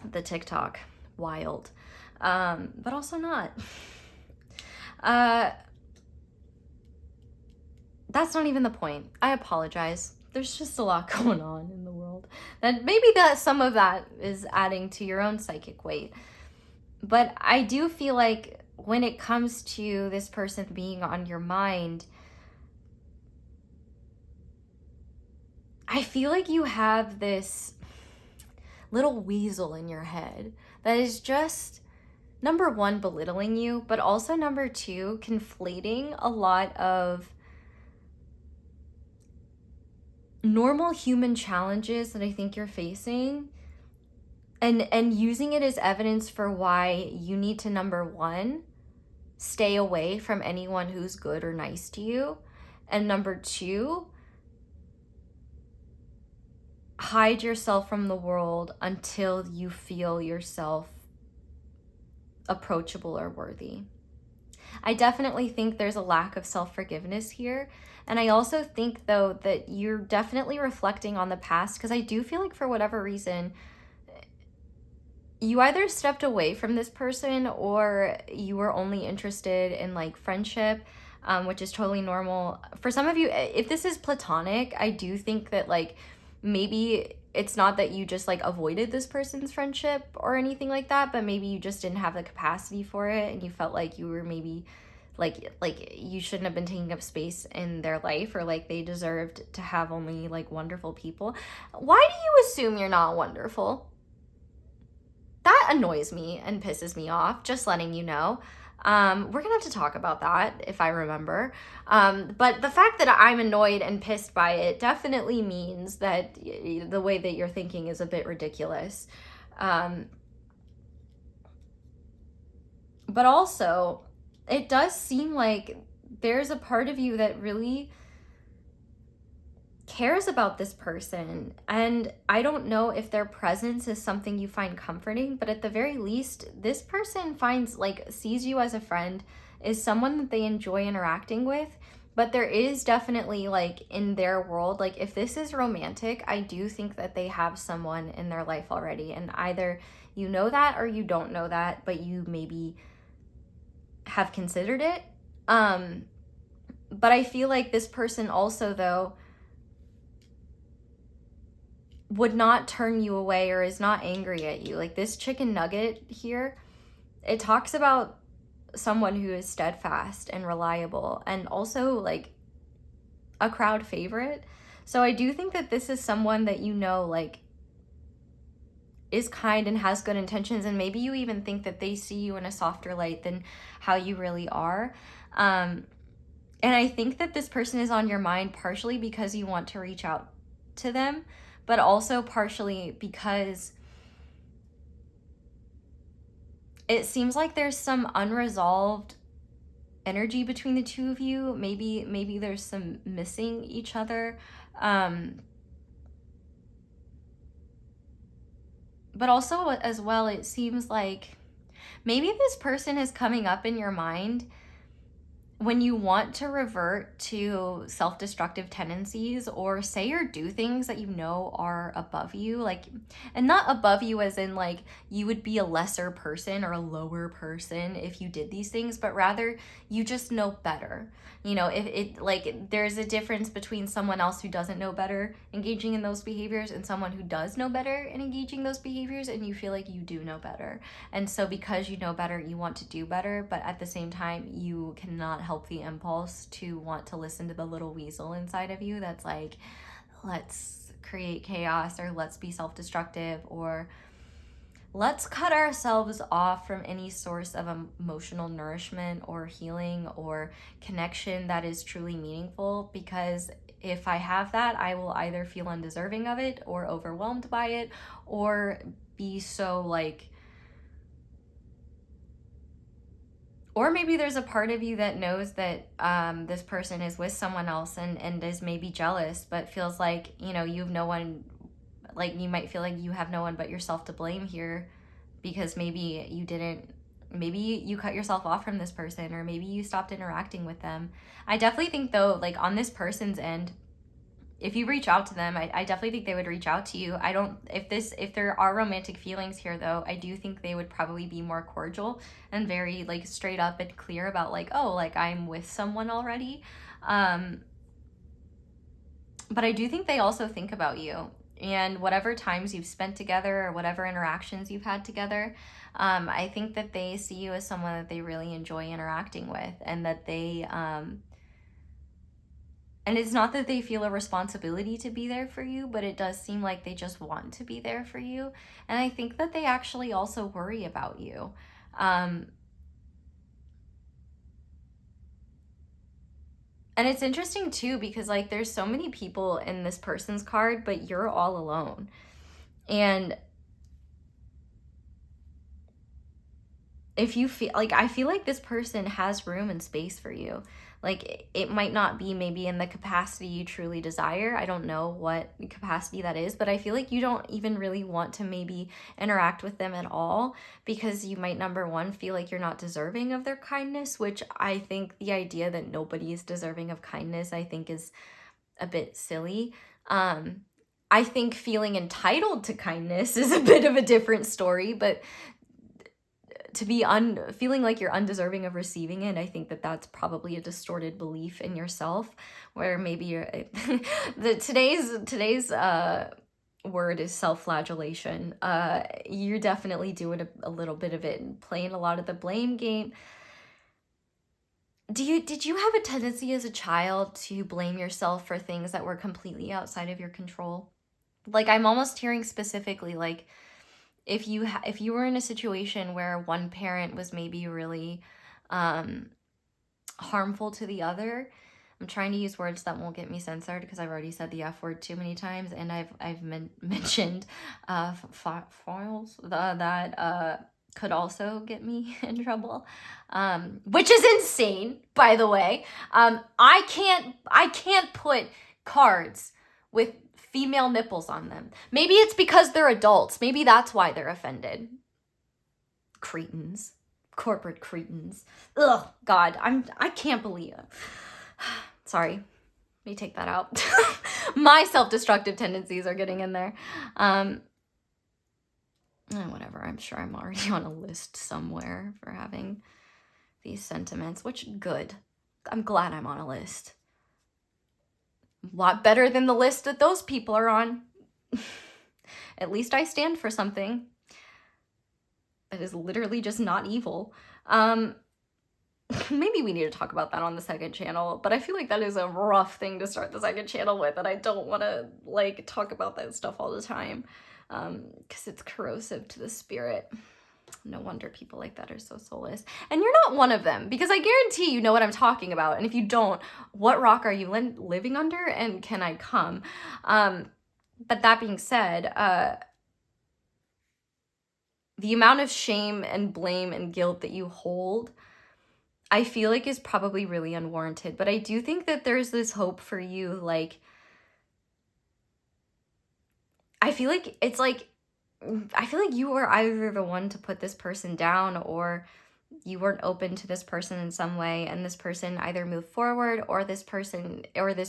Speaker 1: the TikTok. Wild. But also not. That's not even the point. I apologize. There's just a lot going on in the world. And maybe that some of that is adding to your own psychic weight. But I do feel like when it comes to this person being on your mind, I feel like you have this little weasel in your head that is just, number one, belittling you, but also number two, conflating a lot of normal human challenges that I think you're facing, and using it as evidence for why you need to, number one, stay away from anyone who's good or nice to you, and number two, hide yourself from the world until you feel yourself approachable or worthy. I definitely think there's a lack of self-forgiveness here. And I also think, though, that you're definitely reflecting on the past, because I do feel like for whatever reason, you either stepped away from this person or you were only interested in like friendship, which is totally normal. For some of you, if this is platonic, I do think that like maybe it's not that you just like avoided this person's friendship or anything like that, but maybe you just didn't have the capacity for it, and you felt like you were maybe like you shouldn't have been taking up space in their life, or like they deserved to have only like wonderful people. Why do you assume you're not wonderful? That annoys me and pisses me off, just letting you know. We're gonna have to talk about that if I remember. But the fact that I'm annoyed and pissed by it definitely means that the way that you're thinking is a bit ridiculous. But also, it does seem like there's a part of you that really cares about this person, and I don't know if their presence is something you find comforting, but at the very least, this person sees you as a friend, is someone that they enjoy interacting with. But there is definitely, like, in their world, like, if this is romantic, I do think that they have someone in their life already, and either you know that or you don't know that, but you maybe have considered it. But I feel like this person also, though, would not turn you away or is not angry at you. Like, this chicken nugget here, it talks about someone who is steadfast and reliable, and also like a crowd favorite. So I do think that this is someone that, you know, like, is kind and has good intentions, and maybe you even think that they see you in a softer light than how you really are. And I think that this person is on your mind partially because you want to reach out to them, but also partially because it seems like there's some unresolved energy between the two of you. Maybe there's some missing each other. but also as well, it seems like maybe this person is coming up in your mind when you want to revert to self-destructive tendencies, or say or do things that you know are above you, like, and not above you as in like you would be a lesser person or a lower person if you did these things, but rather you just know better. You know, if it, like, there's a difference between someone else who doesn't know better engaging in those behaviors and someone who does know better and engaging those behaviors, and you feel like you do know better. And so because you know better, you want to do better, but at the same time, you cannot help the impulse to want to listen to the little weasel inside of you that's like, let's create chaos, or let's be self-destructive, or let's cut ourselves off from any source of emotional nourishment or healing or connection that is truly meaningful, because if I have that, I will either feel undeserving of it or overwhelmed by it, or be so like, or maybe there's a part of you that knows that this person is with someone else and is maybe jealous, but feels like, you know, you have no one, like you might feel like you have no one but yourself to blame here, because maybe you cut yourself off from this person, or maybe you stopped interacting with them. I definitely think though, like on this person's end, if you reach out to them, I definitely think they would reach out to you. If there are romantic feelings here though, I do think they would probably be more cordial and very like straight up and clear about like, oh, like I'm with someone already. But I do think they also think about you, and whatever times you've spent together or whatever interactions you've had together, I think that they see you as someone that they really enjoy interacting with, and that they, and it's not that they feel a responsibility to be there for you, but it does seem like they just want to be there for you. And I think that they actually also worry about you. And it's interesting too, because like there's so many people in this person's card, but you're all alone. And if you feel like, I feel like this person has room and space for you. Like it might not be maybe in the capacity you truly desire. I don't know what capacity that is, but I feel like you don't even really want to maybe interact with them at all, because you might, number one, feel like you're not deserving of their kindness, which I think the idea that nobody is deserving of kindness, I think is a bit silly. I think feeling entitled to kindness is a bit of a different story, but to be feeling like you're undeserving of receiving it, I think that that's probably a distorted belief in yourself, where maybe you're today's word is self-flagellation. You're definitely doing a little bit of it and playing a lot of the blame game. Did you have a tendency as a child to blame yourself for things that were completely outside of your control? Like, I'm almost hearing specifically, like, if you were in a situation where one parent was maybe really harmful to the other. I'm trying to use words that won't get me censored, because I've already said the F word too many times, and I've mentioned files that could also get me in trouble, which is insane, by the way. I can't put cards with female nipples on them. Maybe it's because they're adults. Maybe that's why they're offended. Cretins. Corporate cretins. Ugh, God, I can't believe it. Sorry. Let me take that out. My self-destructive tendencies are getting in there. Whatever. I'm sure I'm already on a list somewhere for having these sentiments, which, good. I'm glad I'm on a list. A lot better than the list that those people are on. At least I stand for something that is literally just not evil. Maybe we need to talk about that on the second channel, but I feel like that is a rough thing to start the second channel with, and I don't want to like talk about that stuff all the time, because it's corrosive to the spirit. No wonder people like that are so soulless. And you're not one of them, because I guarantee you know what I'm talking about. And if you don't, what rock are you living under, and can I come? But that being said, the amount of shame and blame and guilt that you hold, I feel like is probably really unwarranted. But I do think that there's this hope for you. Like, I feel like it's like I feel like you were either the one to put this person down, or you weren't open to this person in some way, and this person either moved forward, or this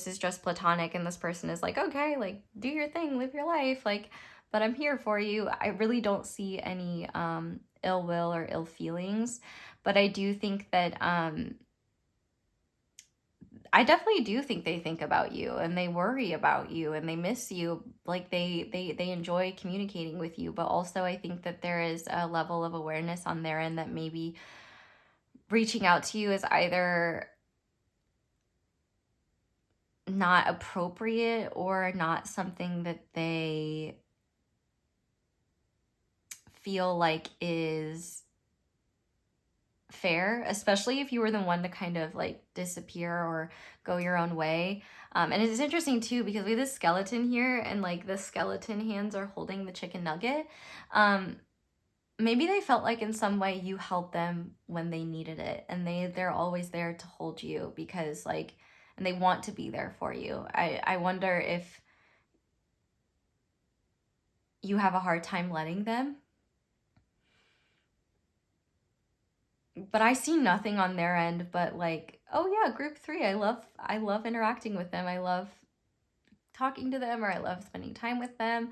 Speaker 1: is just platonic, and this person is like, okay, like, do your thing, live your life, like, but I'm here for you. I really don't see any ill will or ill feelings, but I do think that I definitely do think they think about you, and they worry about you, and they miss you. Like, they enjoy communicating with you, but also I think that there is a level of awareness on their end that maybe reaching out to you is either not appropriate or not something that they feel like is fair, especially if you were the one to kind of like disappear or go your own way. And it's interesting too, because we have this skeleton here, and like the skeleton hands are holding the chicken nugget. Maybe they felt like in some way you helped them when they needed it, and they're always there to hold you, because like, and they want to be there for you. I wonder if you have a hard time letting them. But I see nothing on their end but like, oh yeah, group 3. I love interacting with them. I love talking to them, or I love spending time with them.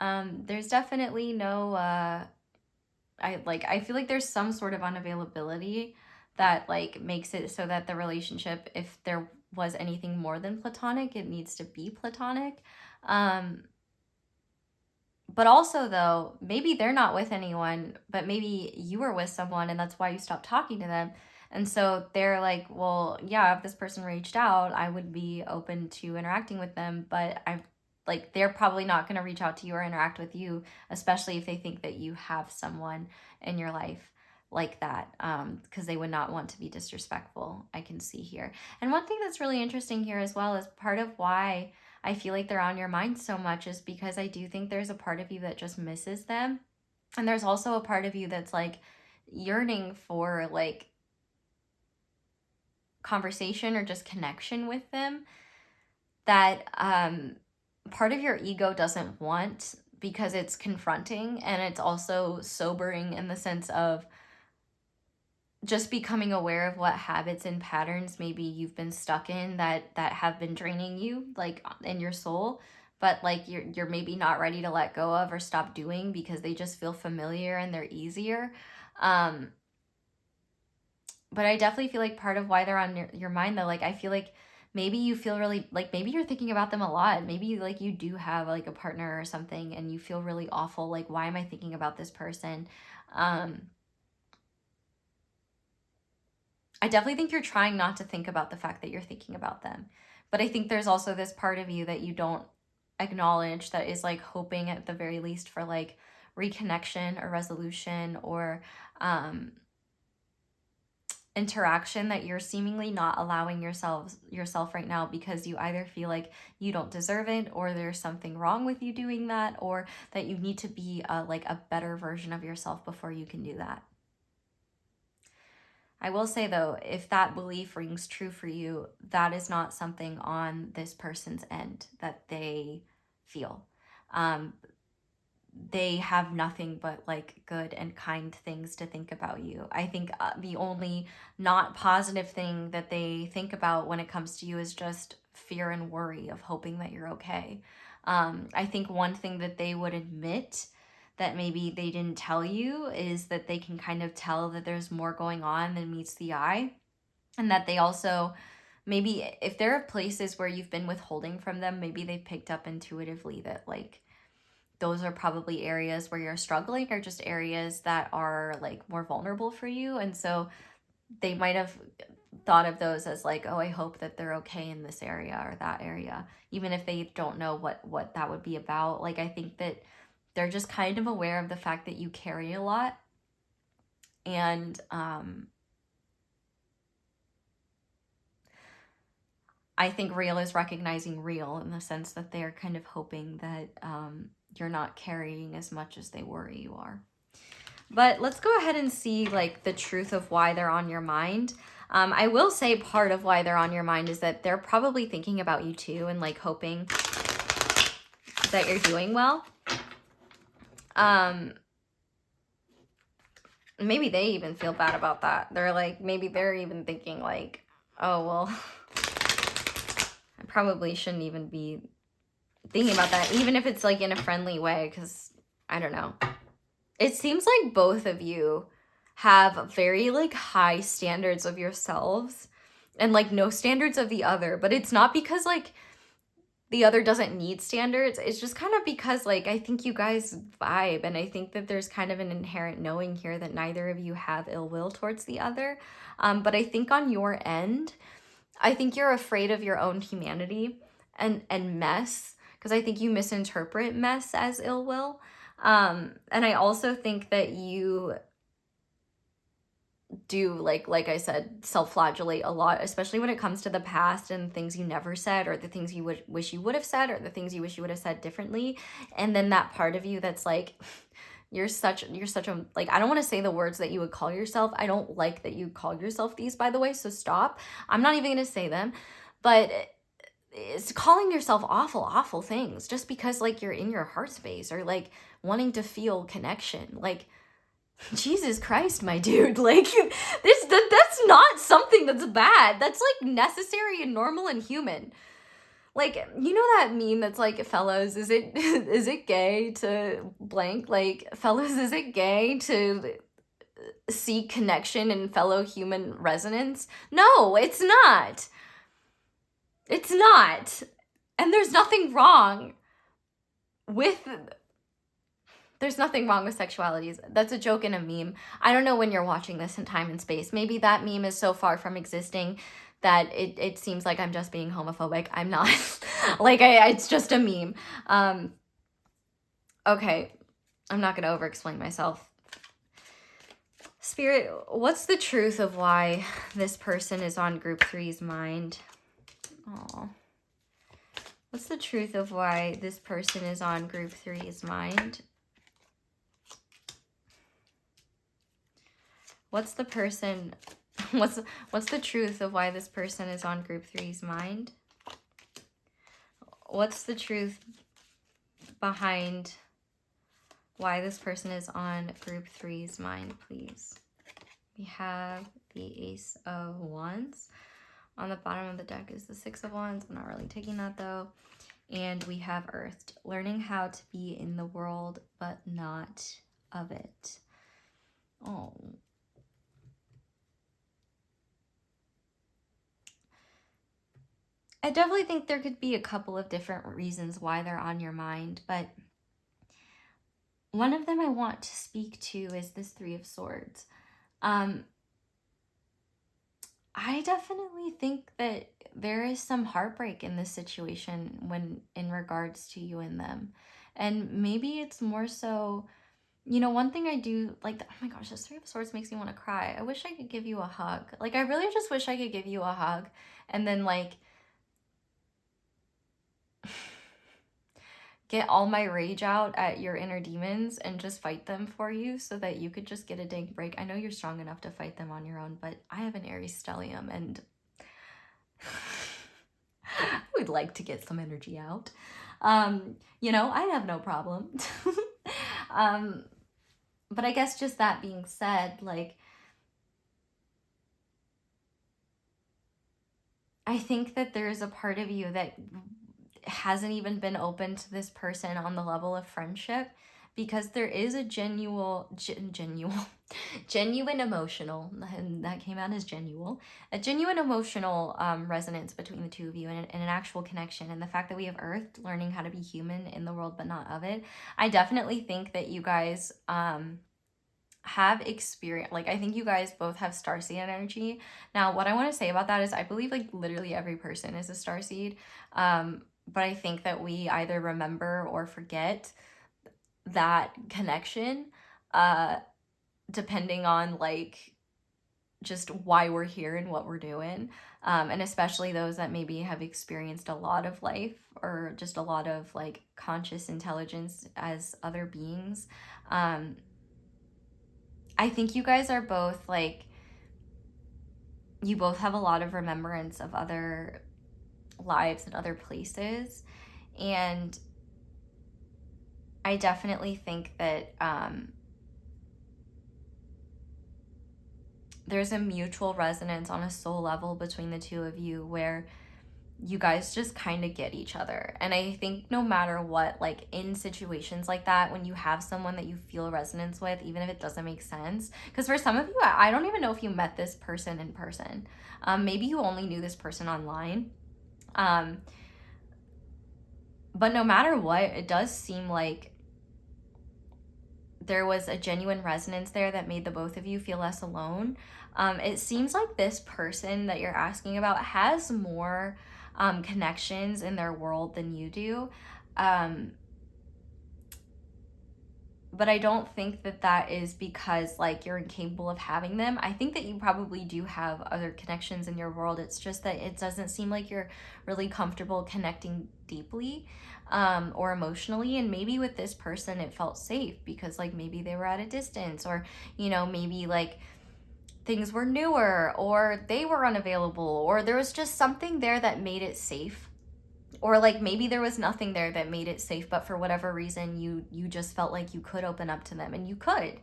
Speaker 1: There's definitely no I feel like there's some sort of unavailability that like makes it so that the relationship, if there was anything more than platonic, it needs to be platonic. But also, though, maybe they're not with anyone, but maybe you were with someone, and that's why you stopped talking to them. And so they're like, well, yeah, if this person reached out, I would be open to interacting with them. But they're probably not going to reach out to you or interact with you, especially if they think that you have someone in your life like that, because they would not want to be disrespectful, I can see here. And one thing that's really interesting here as well is part of why I feel like they're on your mind so much is because I do think there's a part of you that just misses them. And there's also a part of you that's like yearning for like conversation or just connection with them, that part of your ego doesn't want, because it's confronting, and it's also sobering in the sense of just becoming aware of what habits and patterns maybe you've been stuck in that have been draining you, like in your soul, but like you're maybe not ready to let go of or stop doing because they just feel familiar and they're easier. But I definitely feel like part of why they're on your mind, though, like I feel like maybe you feel really like, maybe you're thinking about them a lot. Maybe like you do have like a partner or something, and you feel really awful, like, why am I thinking about this person? I definitely think you're trying not to think about the fact that you're thinking about them. But I think there's also this part of you that you don't acknowledge that is like hoping at the very least for like reconnection or resolution or interaction that you're seemingly not allowing yourself right now, because you either feel like you don't deserve it, or there's something wrong with you doing that, or that you need to be like a better version of yourself before you can do that. I will say, though, if that belief rings true for you, that is not something on this person's end that they feel. They have nothing but like good and kind things to think about you. I think the only not positive thing that they think about when it comes to you is just fear and worry of hoping that you're okay. I think one thing that they would admit that maybe they didn't tell you is that they can kind of tell that there's more going on than meets the eye. And that they also, maybe if there are places where you've been withholding from them, maybe they picked up intuitively that like those are probably areas where you're struggling, or just areas that are like more vulnerable for you. And so they might have thought of those as like, oh, I hope that they're okay in this area or that area, even if they don't know what that would be about. Like, I think that they're just kind of aware of the fact that you carry a lot. And I think real is recognizing real, in the sense that they're kind of hoping that you're not carrying as much as they worry you are. But let's go ahead and see like the truth of why they're on your mind. I will say part of why they're on your mind is that they're probably thinking about you too, and like hoping that you're doing well. Maybe they even feel bad about that. They're like, maybe they're even thinking like, oh, well, I probably shouldn't even be thinking about that, even if it's like in a friendly way, because I don't know. It seems like both of you have very like high standards of yourselves and like no standards of the other, but it's not because like the other doesn't need standards. It's just kind of because like I think you guys vibe, and I think that there's kind of an inherent knowing here that neither of you have ill will towards the other. But I think on your end, I think you're afraid of your own humanity and mess, because I think you misinterpret mess as ill will. And I also think that you do, like I said, self-flagellate a lot, especially when it comes to the past and things you never said, or the things you wish you would have said, or the things you wish you would have said differently. And then that part of you that's like, you're such a, like, I don't want to say the words that you would call yourself. I don't like that you call yourself these, by the way, so stop. I'm not even going to say them. But it's calling yourself awful things just because like you're in your heart space, or like wanting to feel connection. Like, Jesus Christ, my dude, like that's not something that's bad. That's like necessary and normal and human. Like, you know that meme that's like, fellas, is it gay to blank? Like, fellas, is it gay to seek connection and fellow human resonance? No, it's not. It's not. And there's nothing wrong with sexuality. That's a joke and a meme. I don't know when you're watching this in time and space. Maybe that meme is so far from existing that it seems like I'm just being homophobic. I'm not. Like, it's just a meme. Okay, I'm not gonna over-explain myself. Spirit, what's the truth of why this person is on group 3's mind? Aw. What's the truth of why this person is on group 3's mind? What's the truth of why this person is on group 3's mind? What's the truth behind why this person is on group 3's mind, please? We have the Ace of Wands. On the bottom of the deck is the Six of Wands. I'm not really taking that though. And we have Earthed, learning how to be in the world but not of it. Oh. I definitely think there could be a couple of different reasons why they're on your mind, but one of them I want to speak to is this Three of Swords. I definitely think that there is some heartbreak in this situation when in regards to you and them. And maybe it's more so, you know, one thing I do, like, oh my gosh, this Three of Swords makes me want to cry. I wish I could give you a hug. Like, I really just wish I could give you a hug and then, like, get all my rage out at your inner demons and just fight them for you so that you could just get a dang break. I know you're strong enough to fight them on your own, but I have an Aries stellium and I would like to get some energy out. You know, I have no problem. But I guess just that being said, like, I think that there's a part of you that hasn't even been open to this person on the level of friendship, because there is a genuine emotional, and that came out as a genuine emotional resonance between the two of you, and an actual connection. And the fact that we have Earth, learning how to be human in the world but not of it, I definitely think that you guys have experience, like, I think you guys both have starseed energy. Now, what I want to say about that is I believe like literally every person is a starseed, but I think that we either remember or forget that connection, depending on like just why we're here and what we're doing, and especially those that maybe have experienced a lot of life or just a lot of like conscious intelligence as other beings. I think you guys are both like, you both have a lot of remembrance of other lives and other places, and I definitely think that there's a mutual resonance on a soul level between the two of you where you guys just kind of get each other. And I think no matter what, like in situations like that, when you have someone that you feel resonance with, even if it doesn't make sense, because for some of you, I don't even know if you met this person in person. Maybe you only knew this person online. But no matter what, it does seem like there was a genuine resonance there that made the both of you feel less alone. It seems like this person that you're asking about has more connections in their world than you do. But I don't think that that is because like you're incapable of having them. I think that you probably do have other connections in your world. It's just that it doesn't seem like you're really comfortable connecting deeply or emotionally. And maybe with this person it felt safe because like maybe they were at a distance, or you know, maybe like things were newer, or they were unavailable, or there was just something there that made it safe. Or like maybe there was nothing there that made it safe, but for whatever reason you just felt like you could open up to them, and you could.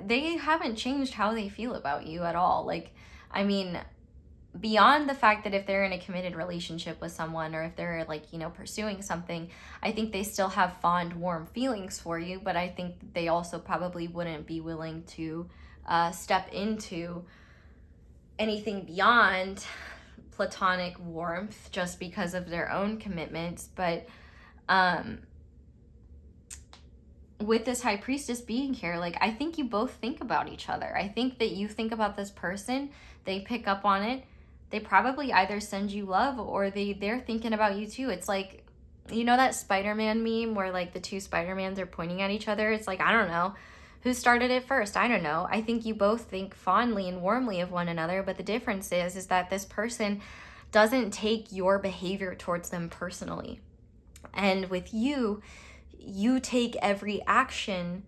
Speaker 1: They haven't changed how they feel about you at all. Like, I mean, beyond the fact that if they're in a committed relationship with someone, or if they're like, you know, pursuing something, I think they still have fond, warm feelings for you, but I think they also probably wouldn't be willing to step into anything beyond platonic warmth just because of their own commitments. But with this high priestess being here, like I think you both think about each other. I think that you think about this person, they pick up on it, they probably either send you love or they're thinking about you too. It's like, you know that Spider-Man meme where like the two Spider-Mans are pointing at each other? It's like, I don't know who started it first. I don't know. I think you both think fondly and warmly of one another, but the difference is that this person doesn't take your behavior towards them personally. And with you, you take every action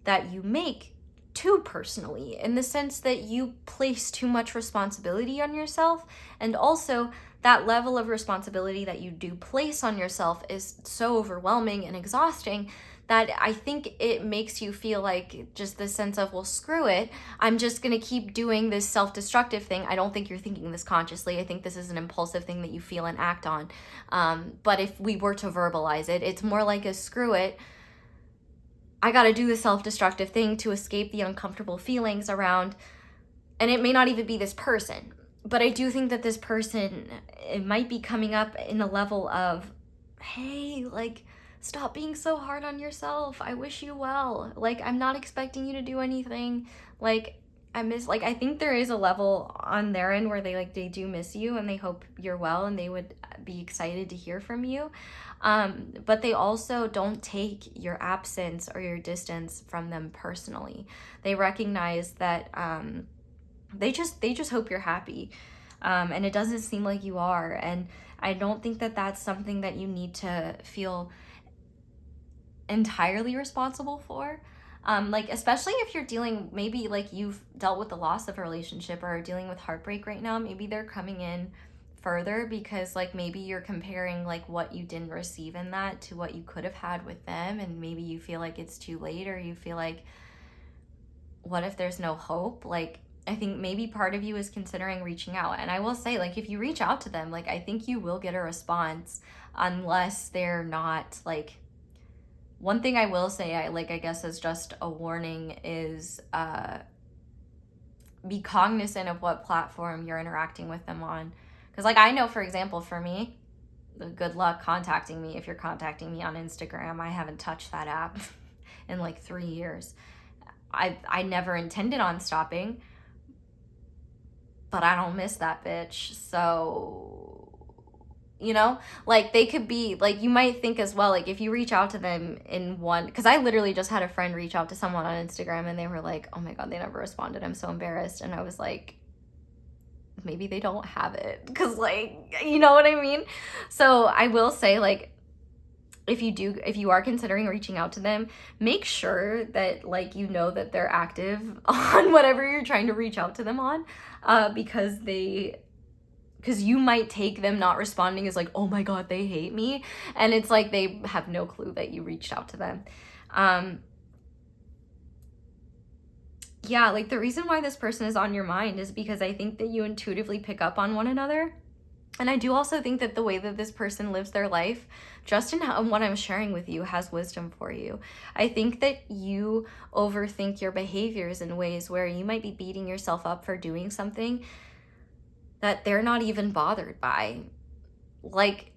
Speaker 1: that you make too personally, in the sense that you place too much responsibility on yourself. And also that level of responsibility that you do place on yourself is so overwhelming and exhausting that I think it makes you feel like just this sense of, well, screw it, I'm just gonna keep doing this self-destructive thing. I don't think you're thinking this consciously. I think this is an impulsive thing that you feel and act on. But if we were to verbalize it, it's more like a screw it, I gotta do the self-destructive thing to escape the uncomfortable feelings around, and it may not even be this person, but I do think that this person, it might be coming up in a level of, hey, like, stop being so hard on yourself. I wish you well. Like, I'm not expecting you to do anything. Like, I think there is a level on their end where they do miss you and they hope you're well and they would be excited to hear from you. But they also don't take your absence or your distance from them personally. They recognize that they just hope you're happy. And it doesn't seem like you are. And I don't think that that's something that you need to feel entirely responsible for. Like, especially if you're dealing, maybe like you've dealt with the loss of a relationship or are dealing with heartbreak right now, maybe they're coming in further because like maybe you're comparing like what you didn't receive in that to what you could have had with them, and maybe you feel like it's too late, or you feel like, what if there's no hope? Like, I think maybe part of you is considering reaching out. And I will say, like, if you reach out to them, like, I think you will get a response, unless they're not like, one thing I will say, I guess as just a warning, is be cognizant of what platform you're interacting with them on. Because like, I know, for example, for me, good luck contacting me if you're contacting me on Instagram. I haven't touched that app in like 3 years. I never intended on stopping, but I don't miss that bitch. So, you know, like, they could be like, you might think as well, like, if you reach out to them in one, because I literally just had a friend reach out to someone on Instagram and they were like, oh my god, they never responded, I'm so embarrassed. And I was like, maybe they don't have it, because like, you know what I mean? So I will say, like, if you are considering reaching out to them, make sure that like, you know, that they're active on whatever you're trying to reach out to them on, because they because you might take them not responding as like, oh my God, they hate me. And it's like they have no clue that you reached out to them. Yeah, like the reason why this person is on your mind is because I think that you intuitively pick up on one another. And I do also think that the way that this person lives their life, just in what I'm sharing with you, has wisdom for you. I think that you overthink your behaviors in ways where you might be beating yourself up for doing something that they're not even bothered by. Like,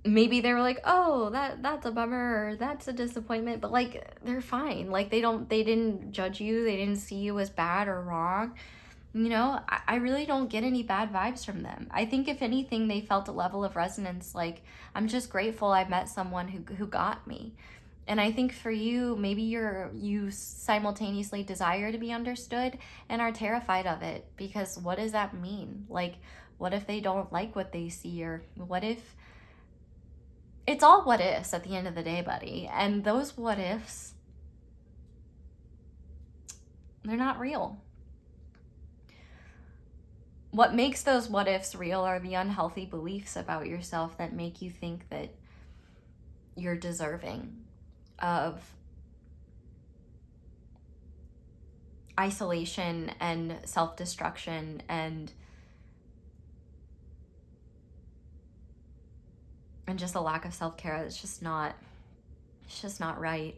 Speaker 1: maybe they were like, oh, that's a bummer, or that's a disappointment, but like, they're fine. Like, they didn't judge you. They didn't see you as bad or wrong. You know, I really don't get any bad vibes from them. I think if anything, they felt a level of resonance. Like, I'm just grateful I met someone who got me. And I think for you, maybe you simultaneously desire to be understood and are terrified of it, because what does that mean? Like, what if they don't like what they see? Or what if it's all what ifs at the end of the day, buddy? And those what ifs, they're not real. What makes those what ifs real are the unhealthy beliefs about yourself that make you think that you're deserving of isolation and self-destruction and just a lack of self-care. It's just not right.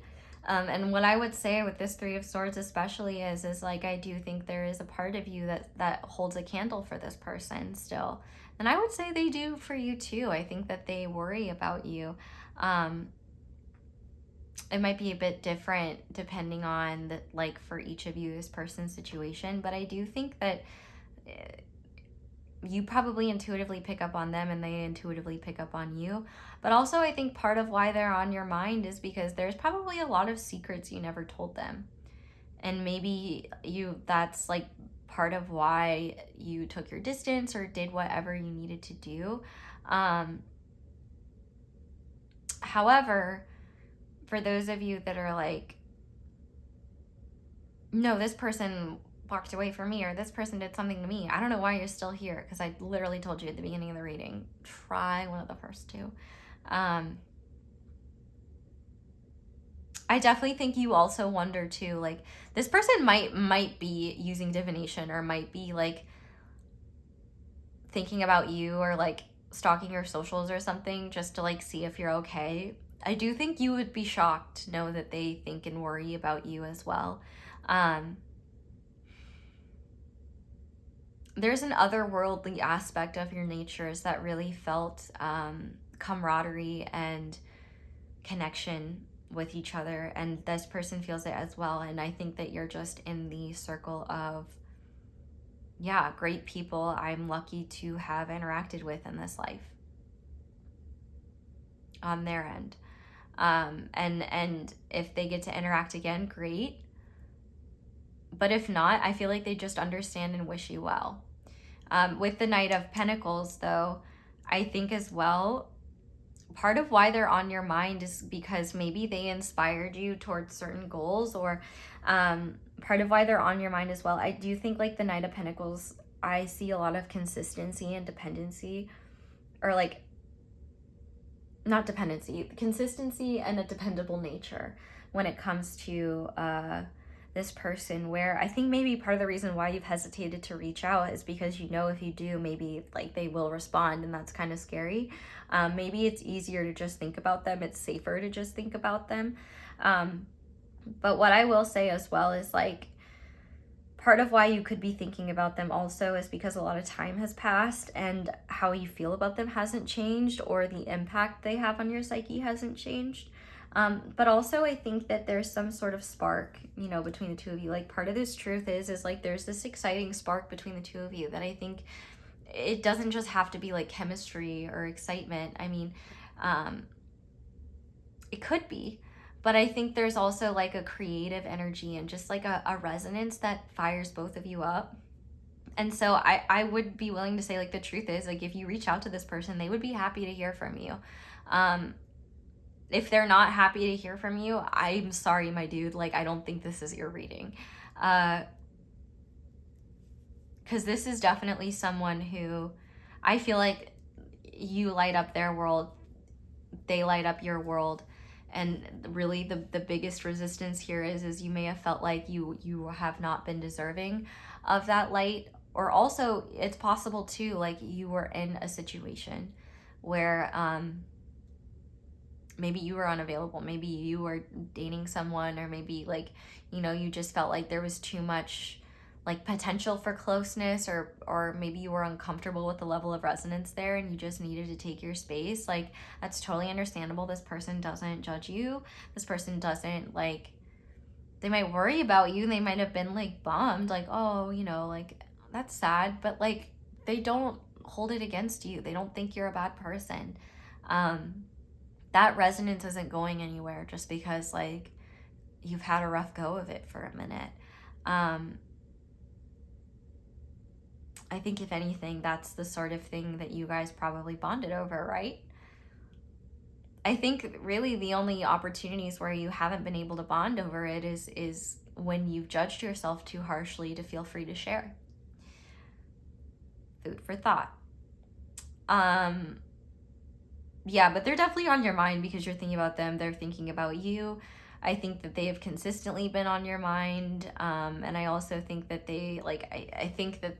Speaker 1: And what I would say with this Three of Swords especially is like, I do think there is a part of you that holds a candle for this person still. And I would say they do for you too. I think that they worry about you. It might be a bit different depending on like for each of you, this person's situation, but I do think that you probably intuitively pick up on them and they intuitively pick up on you. But also I think part of why they're on your mind is because there's probably a lot of secrets you never told them. And maybe that's like part of why you took your distance or did whatever you needed to do. However, for those of you that are like, no, this person walked away from me, or this person did something to me, I don't know why you're still here, because I literally told you at the beginning of the reading, try one of the first two. I definitely think you also wonder too, like, this person might be using divination, or might be like thinking about you, or like stalking your socials or something just to like see if you're okay. I do think you would be shocked to know that they think and worry about you as well. There's an otherworldly aspect of your natures that really felt camaraderie and connection with each other, and this person feels it as well. And I think that you're just in the circle of, yeah, great people I'm lucky to have interacted with in this life on their end. And if they get to interact again, great. But if not, I feel like they just understand and wish you well. With the Knight of Pentacles, though, I think as well, part of why they're on your mind is because maybe they inspired you towards certain goals, or part of why they're on your mind as well. I do think like the Knight of Pentacles, I see a lot of consistency and dependency, or like, not dependency, consistency and a dependable nature when it comes to this person, where I think maybe part of the reason why you've hesitated to reach out is because you know if you do, maybe like they will respond, and that's kind of scary. Maybe it's easier to just think about them. It's safer to just think about them. But what I will say as well is like, part of why you could be thinking about them also is because a lot of time has passed and how you feel about them hasn't changed, or the impact they have on your psyche hasn't changed. But also I think that there's some sort of spark, you know, between the two of you. Like, part of this truth is like there's this exciting spark between the two of you that I think it doesn't just have to be like chemistry or excitement. I mean, it could be, but I think there's also like a creative energy and just like a resonance that fires both of you up. And so I would be willing to say, like, the truth is, like, if you reach out to this person, they would be happy to hear from you. If they're not happy to hear from you, I'm sorry, my dude. Like, I don't think this is your reading. because this is definitely someone who I feel like you light up their world, they light up your world. And really the biggest resistance here is you may have felt like you have not been deserving of that light. Or also it's possible too, like you were in a situation where maybe you were unavailable, maybe you were dating someone, or maybe like, you know, you just felt like there was too much like potential for closeness, or maybe you were uncomfortable with the level of resonance there and you just needed to take your space. Like, that's totally understandable. This person doesn't judge you. This person doesn't, like, they might worry about you. They might have been like bummed, like, oh, you know, like that's sad, but like they don't hold it against you. They don't think you're a bad person. That resonance isn't going anywhere just because like you've had a rough go of it for a minute. I think if anything, that's the sort of thing that you guys probably bonded over, right? I think really the only opportunities where you haven't been able to bond over it is when you've judged yourself too harshly to feel free to share. Food for thought. Yeah, but they're definitely on your mind because you're thinking about them. They're thinking about you. I think that they have consistently been on your mind. And I also think that they, like, I think that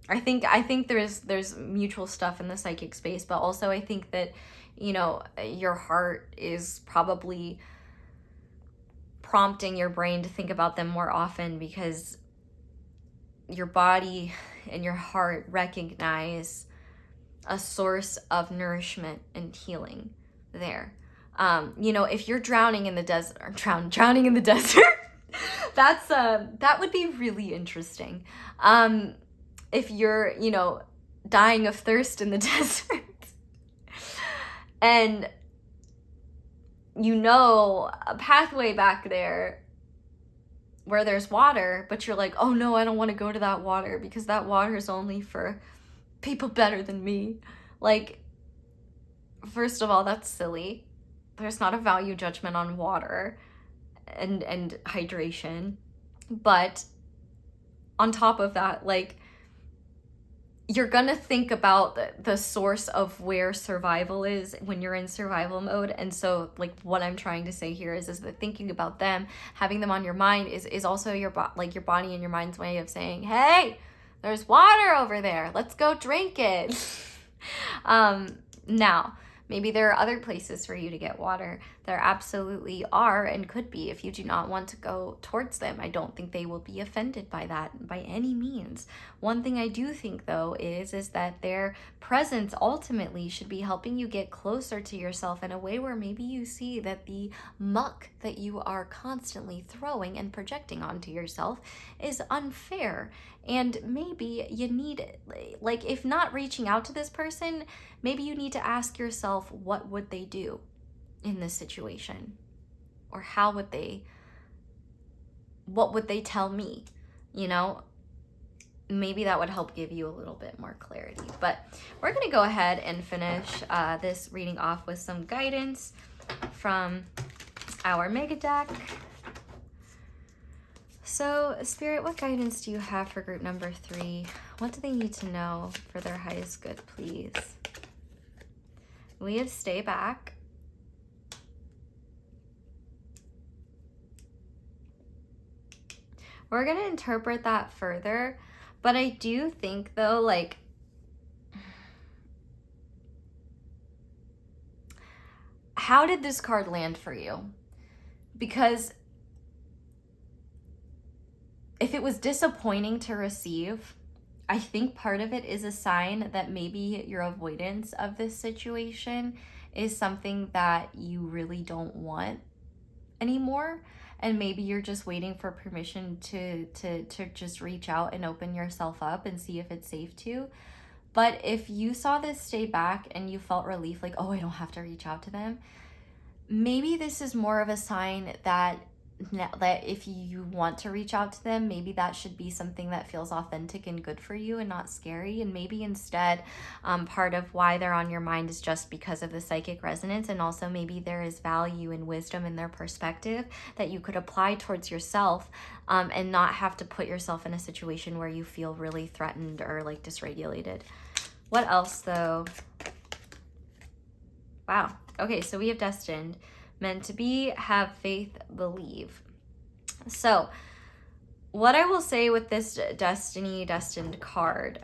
Speaker 1: I think there's mutual stuff in the psychic space, but also I think that, you know, your heart is probably prompting your brain to think about them more often because your body and your heart recognize a source of nourishment and healing there. You know, if you're drowning in the desert, or drowning in the desert, that would be really interesting. If you're, you know, dying of thirst in the desert and you know a pathway back there where there's water, but you're like, oh no, I don't want to go to that water because that water is only for people better than me. Like, first of all, that's silly. There's not a value judgment on water and hydration. But on top of that, like, you're gonna think about the source of where survival is when you're in survival mode. And so, like, what I'm trying to say here is that thinking about them, having them on your mind is also your your body and your mind's way of saying, hey, there's water over there, let's go drink it. Now, maybe there are other places for you to get water. There absolutely are and could be if you do not want to go towards them. I don't think they will be offended by that by any means. One thing I do think, though, is that their presence ultimately should be helping you get closer to yourself in a way where maybe you see that the muck that you are constantly throwing and projecting onto yourself is unfair. And maybe you need, like, if not reaching out to this person, maybe you need to ask yourself, what would they do in this situation? Or what would they tell me? You know, maybe that would help give you a little bit more clarity. But we're going to go ahead and finish this reading off with some guidance from our mega deck. So, Spirit, what guidance do you have for group number 3? What do they need to know for their highest good, please? We have stay back. We're going to interpret that further, but I do think, though, like, how did this card land for you? Because if it was disappointing to receive, I think part of it is a sign that maybe your avoidance of this situation is something that you really don't want anymore. And maybe you're just waiting for permission to just reach out and open yourself up and see if it's safe to. But if you saw this stay back and you felt relief, like, oh, I don't have to reach out to them, maybe this is more of a sign that that if you want to reach out to them, maybe that should be something that feels authentic and good for you and not scary. And maybe instead, part of why they're on your mind is just because of the psychic resonance, and also maybe there is value and wisdom in their perspective that you could apply towards yourself, and not have to put yourself in a situation where you feel really threatened or like dysregulated. What else though? Wow. Okay, so we have destined, meant to be, have faith, believe. So what I will say with this destined card,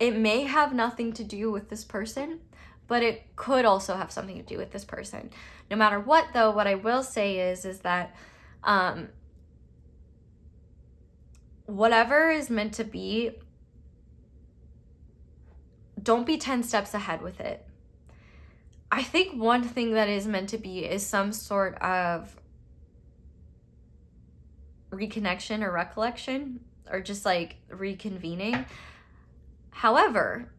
Speaker 1: it may have nothing to do with this person, but it could also have something to do with this person. No matter what though, what I will say is that whatever is meant to be, don't be 10 steps ahead with it. I think one thing that is meant to be is some sort of reconnection or recollection, or just like reconvening. However,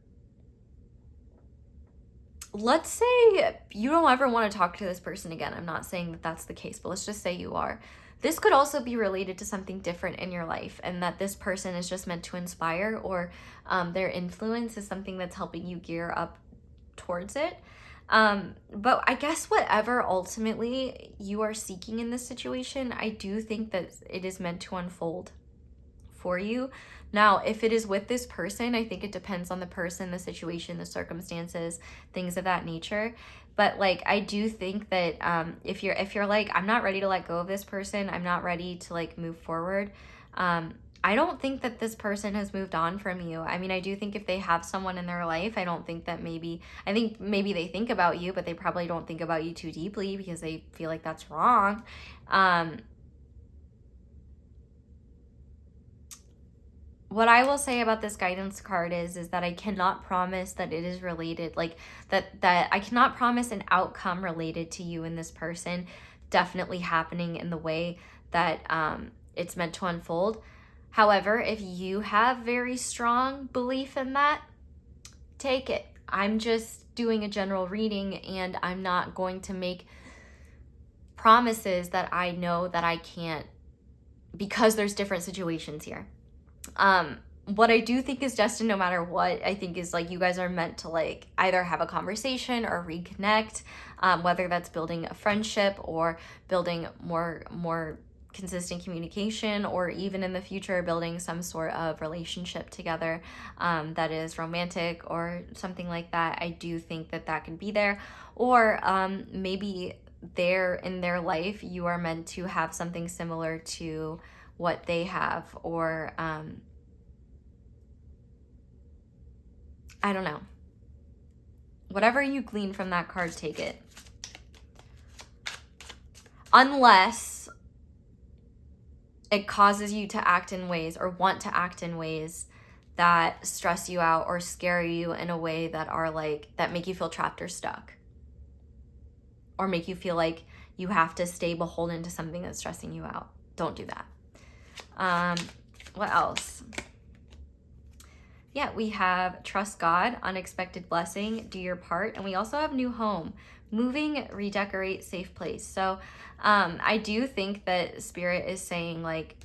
Speaker 1: let's say you don't ever want to talk to this person again. I'm not saying that that's the case, but let's just say you are. This could also be related to something different in your life, and that this person is just meant to inspire, or their influence is something that's helping you gear up towards it. But I guess whatever ultimately you are seeking in this situation, I do think that it is meant to unfold for you. Now, if it is with this person, I think it depends on the person, the situation, the circumstances, things of that nature. But like, I do think that if you're like, I'm not ready to let go of this person, I'm not ready to like move forward, I don't think that this person has moved on from you. I mean, I do think if they have someone in their life, I think maybe they think about you, but they probably don't think about you too deeply because they feel like that's wrong. What I will say about this guidance card is that I cannot promise that it is related, like that I cannot promise an outcome related to you and this person definitely happening in the way that it's meant to unfold. However, if you have very strong belief in that, take it. I'm just doing a general reading, and I'm not going to make promises that I know that I can't, because there's different situations here. What I do think is destined, no matter what, I think is like you guys are meant to like either have a conversation or reconnect, whether that's building a friendship or building more consistent communication, or even in the future building some sort of relationship together that is romantic or something like that. I do think that that can be there, or maybe there in their life you are meant to have something similar to what they have, or I don't know. Whatever you glean from that card, take it. Unless it causes you to act in ways, or want to act in ways that stress you out or scare you in a way that are like, that make you feel trapped or stuck, or make you feel like you have to stay beholden to something that's stressing you out. Don't do that. What else? Yeah, we have trust God, unexpected blessing, do your part, and we also have new home, moving, redecorate, safe place. So I do think that Spirit is saying like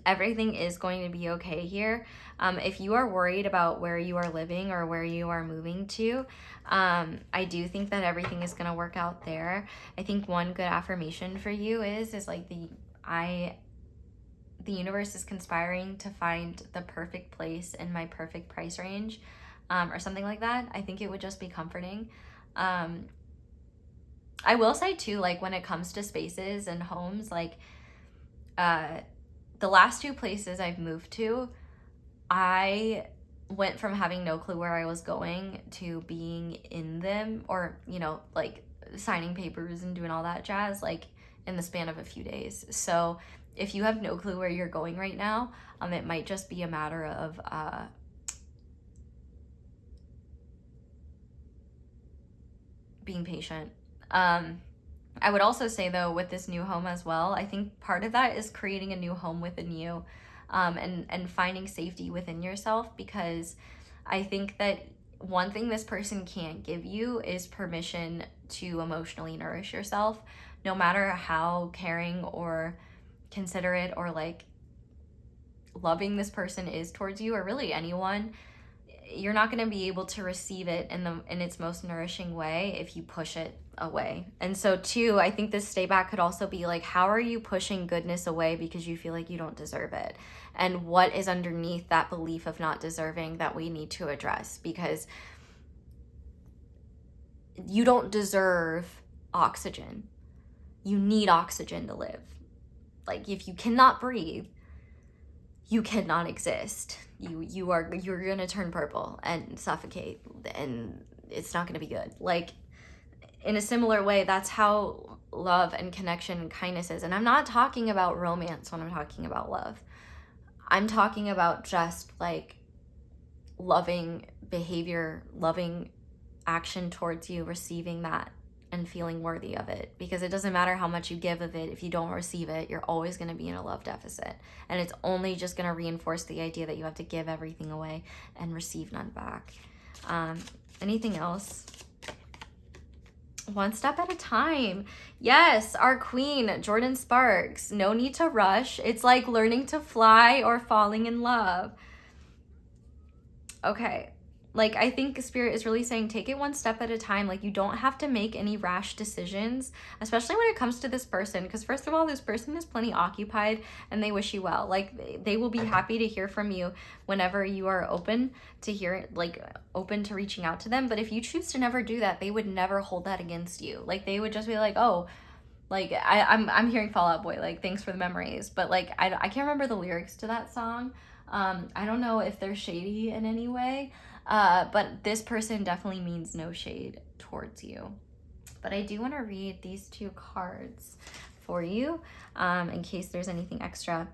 Speaker 1: everything is going to be okay here. If you are worried about where you are living or where you are moving to, I do think that everything is going to work out there. I think one good affirmation for you is like the universe is conspiring to find the perfect place in my perfect price range, or something like that. I think it would just be comforting. I will say too, like when it comes to spaces and homes, like the last two places I've moved to, I went from having no clue where I was going to being in them, or, you know, like signing papers and doing all that jazz, like in the span of a few days. So if you have no clue where you're going right now, it might just be a matter of being patient. I would also say though, with this new home as well, I think part of that is creating a new home within you, and finding safety within yourself, because I think that one thing this person can't give you is permission to emotionally nourish yourself. no matter how caring or considerate or like loving this person is towards you, or really anyone, you're not going to be able to receive it in its most nourishing way if you push it away. And so too, I think this stay back could also be like, how are you pushing goodness away because you feel like you don't deserve it? And what is underneath that belief of not deserving that we need to address? Because you don't deserve oxygen. You need oxygen to live. Like, if you cannot breathe, you cannot exist. You're gonna turn purple and suffocate, and it's not gonna be good. Like, in a similar way, that's how love and connection and kindness is. And I'm not talking about romance when I'm talking about love. I'm talking about just like loving behavior, loving action towards you, receiving that and feeling worthy of it. Because it doesn't matter how much you give of it, if you don't receive it, you're always going to be in a love deficit. And it's only just going to reinforce the idea that you have to give everything away and receive none back. Anything else? One step at a time. Yes, our queen, Jordan Sparks. No need to rush. It's like learning to fly or falling in love. Okay. Like, I think Spirit is really saying, take it one step at a time. Like, you don't have to make any rash decisions, especially when it comes to this person. Because first of all, this person is plenty occupied and they wish you well. Like, they will be happy to hear from you whenever you are open to hear, like, open to reaching out to them. But if you choose to never do that, they would never hold that against you. Like, they would just be like, oh, like, I'm hearing Fall Out Boy, like, thanks for the memories. But, like, I can't remember the lyrics to that song. I don't know if they're shady in any way. But this person definitely means no shade towards you. But I do want to read these two cards for you, in case there's anything extra.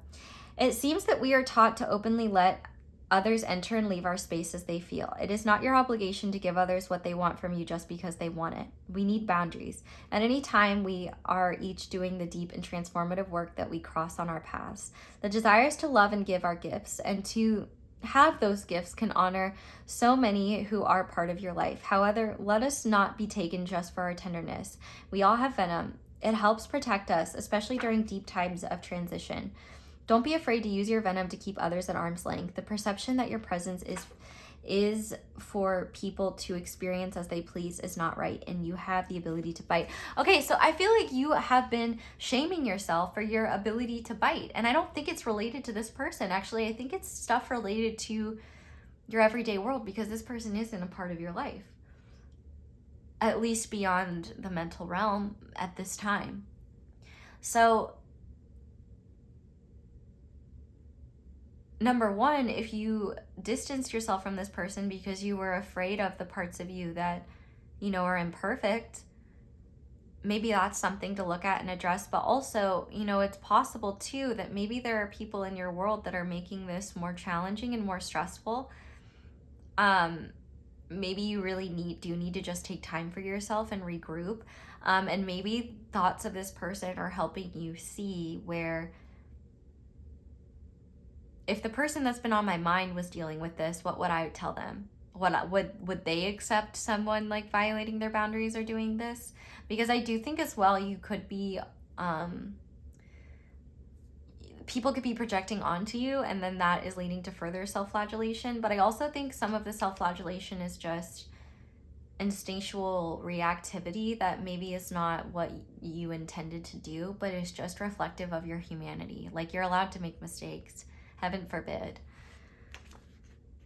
Speaker 1: It seems that we are taught to openly let others enter and leave our space as they feel. It is not your obligation to give others what they want from you just because they want it. We need boundaries. At any time, we are each doing the deep and transformative work that we cross on our paths. The desire is to love and give our gifts, and to have those gifts can honor so many who are part of your life. However, let us not be taken just for our tenderness. We all have venom. It helps protect us, especially during deep times of transition. Don't be afraid to use your venom to keep others at arm's length. The perception that your presence is for people to experience as they please is not right, and you have the ability to bite. Okay, so I feel like you have been shaming yourself for your ability to bite, and I don't think it's related to this person. Actually, I think it's stuff related to your everyday world, because this person isn't a part of your life, at least beyond the mental realm at this time. So number one, if you distanced yourself from this person because you were afraid of the parts of you that, you know, are imperfect, maybe that's something to look at and address. But also, you know, it's possible too that maybe there are people in your world that are making this more challenging and more stressful. Maybe you really do need to just take time for yourself and regroup. And maybe thoughts of this person are helping you see where, if the person that's been on my mind was dealing with this, what would I tell them? Would they accept someone like violating their boundaries or doing this? Because I do think as well, you could be, people could be projecting onto you, and then that is leading to further self-flagellation. But I also think some of the self-flagellation is just instinctual reactivity that maybe is not what you intended to do, but is just reflective of your humanity. Like, you're allowed to make mistakes. Heaven forbid.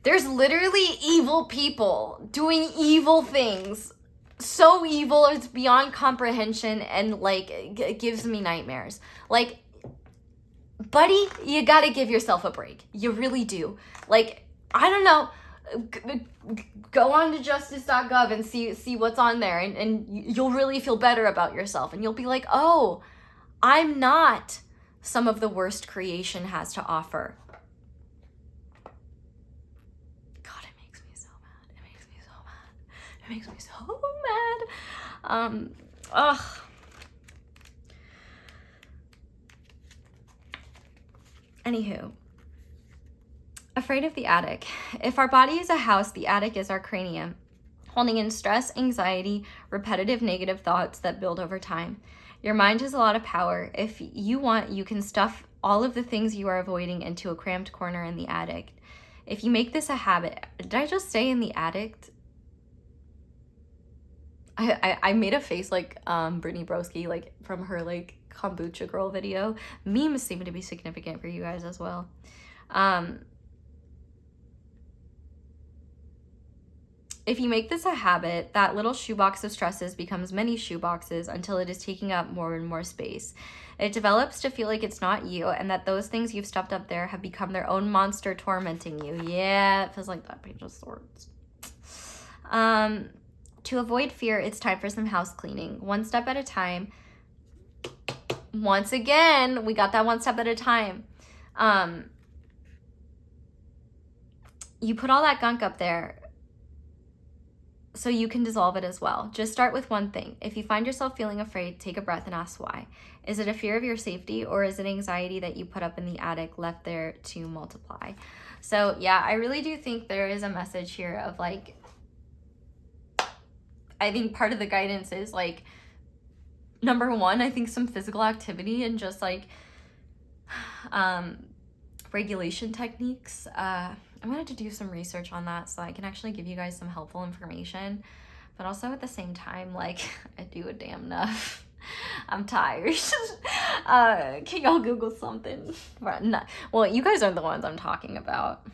Speaker 1: There's literally evil people doing evil things. So evil, it's beyond comprehension, and like, it gives me nightmares. Like, buddy, you gotta give yourself a break. You really do. Like, I don't know. Go on to justice.gov and see what's on there, and you'll really feel better about yourself. And you'll be like, oh, I'm not some of the worst creation has to offer. God, it makes me so mad. It makes me so mad. It makes me so mad. Ugh. Anywho. Afraid of the attic. If our body is a house, the attic is our cranium, holding in stress, anxiety, repetitive negative thoughts that build over time. Your mind has a lot of power. If you want, you can stuff all of the things you are avoiding into a cramped corner in the attic. If you make this a habit, did I just say in the attic? I made a face like Brittany Broski, like from her like kombucha girl video. Memes seem to be significant for you guys as well. If you make this a habit, that little shoebox of stresses becomes many shoeboxes until it is taking up more and more space. It develops to feel like it's not you, and that those things you've stuffed up there have become their own monster tormenting you. Yeah, it feels like that Page of Swords. To avoid fear, it's time for some house cleaning. One step at a time. Once again, we got that one step at a time. You put all that gunk up there so you can dissolve it as well. Just start with one thing. If you find yourself feeling afraid, take a breath and ask why. Is it a fear of your safety, or is it anxiety that you put up in the attic left there to multiply? So yeah, I really do think there is a message here of like, I think part of the guidance is like, number one, I think some physical activity and just like regulation techniques. I'm going to do some research on that so I can actually give you guys some helpful information. But also at the same time, like, I do a damn enough. I'm tired. Can y'all Google something? Well, you guys are the ones I'm talking about.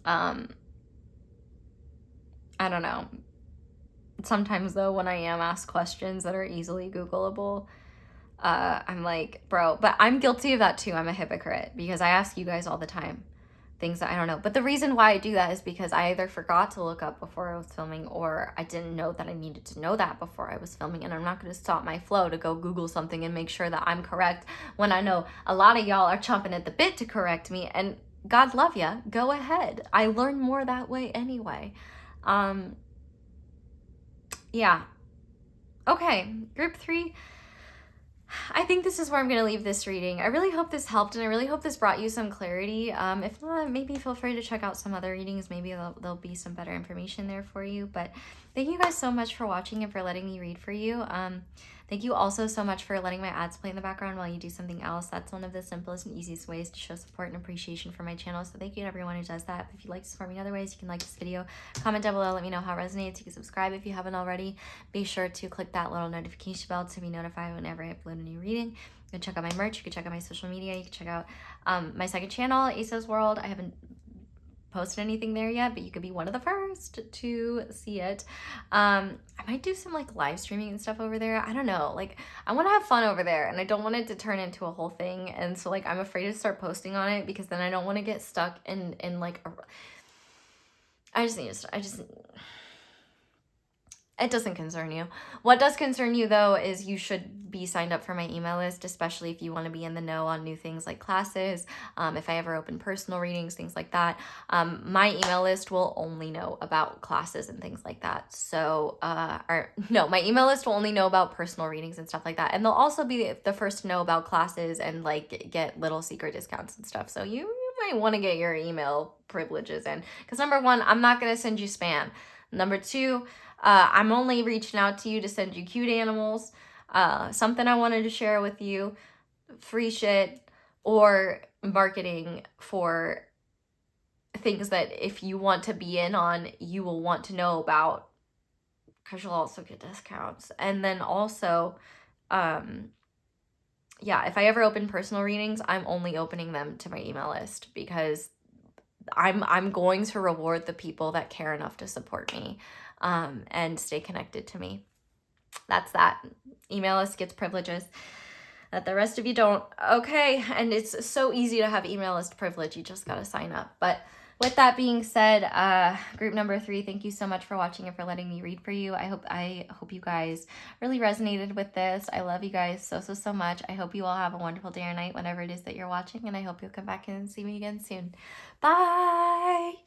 Speaker 1: I don't know. Sometimes, though, when I am asked questions that are easily Googleable, I'm like, bro, but I'm guilty of that too. I'm a hypocrite because I ask you guys all the time things that I don't know. But the reason why I do that is because I either forgot to look up before I was filming, or I didn't know that I needed to know that before I was filming. And I'm not going to stop my flow to go Google something and make sure that I'm correct when I know a lot of y'all are chomping at the bit to correct me. And God love ya. Go ahead. I learn more that way anyway. Yeah. Okay. Group 3. I think this is where I'm going to leave this reading. I really hope this helped, and I really hope this brought you some clarity. If not, maybe feel free to check out some other readings. Maybe there'll be some better information there for you. But thank you guys so much for watching and for letting me read for you. Thank you also so much for letting my ads play in the background while you do something else. That's one of the simplest and easiest ways to show support and appreciation for my channel. So thank you to everyone who does that. If you'd like to support me in other ways, you can like this video, comment down below, let me know how it resonates. You can subscribe if you haven't already. Be sure to click that little notification bell to be notified whenever I upload a new reading. You can check out my merch. You can check out my social media. You can check out my second channel, Asa's World. I haven't posted anything there yet, but you could be one of the first to see it. I might do some like live streaming and stuff over there. I don't know, like I want to have fun over there, and I don't want it to turn into a whole thing. And so like I'm afraid to start posting on it because then I don't want to get stuck in like it doesn't concern you. What does concern you, though, is you should be signed up for my email list, especially if you want to be in the know on new things like classes, if I ever open personal readings, things like that. My email list will only know about classes and things like that. So, my email list will only know about personal readings and stuff like that. And they'll also be the first to know about classes and, like, get little secret discounts and stuff. So you might want to get your email privileges in. Because, number one, I'm not going to send you spam. Number two, I'm only reaching out to you to send you cute animals, something I wanted to share with you, free shit, or marketing for things that if you want to be in on, you will want to know about, because you'll also get discounts. And then also, if I ever open personal readings, I'm only opening them to my email list because I'm going to reward the people that care enough to support me. And stay connected to me. That's that. Email list gets privileges that the rest of you don't. Okay, and it's so easy to have email list privilege. You just gotta sign up. But with that being said, group number 3, thank you so much for watching and for letting me read for you. I hope you guys really resonated with this. I love you guys so much. I hope you all have a wonderful day or night whenever it is that you're watching, and I hope you'll come back and see me again soon. Bye!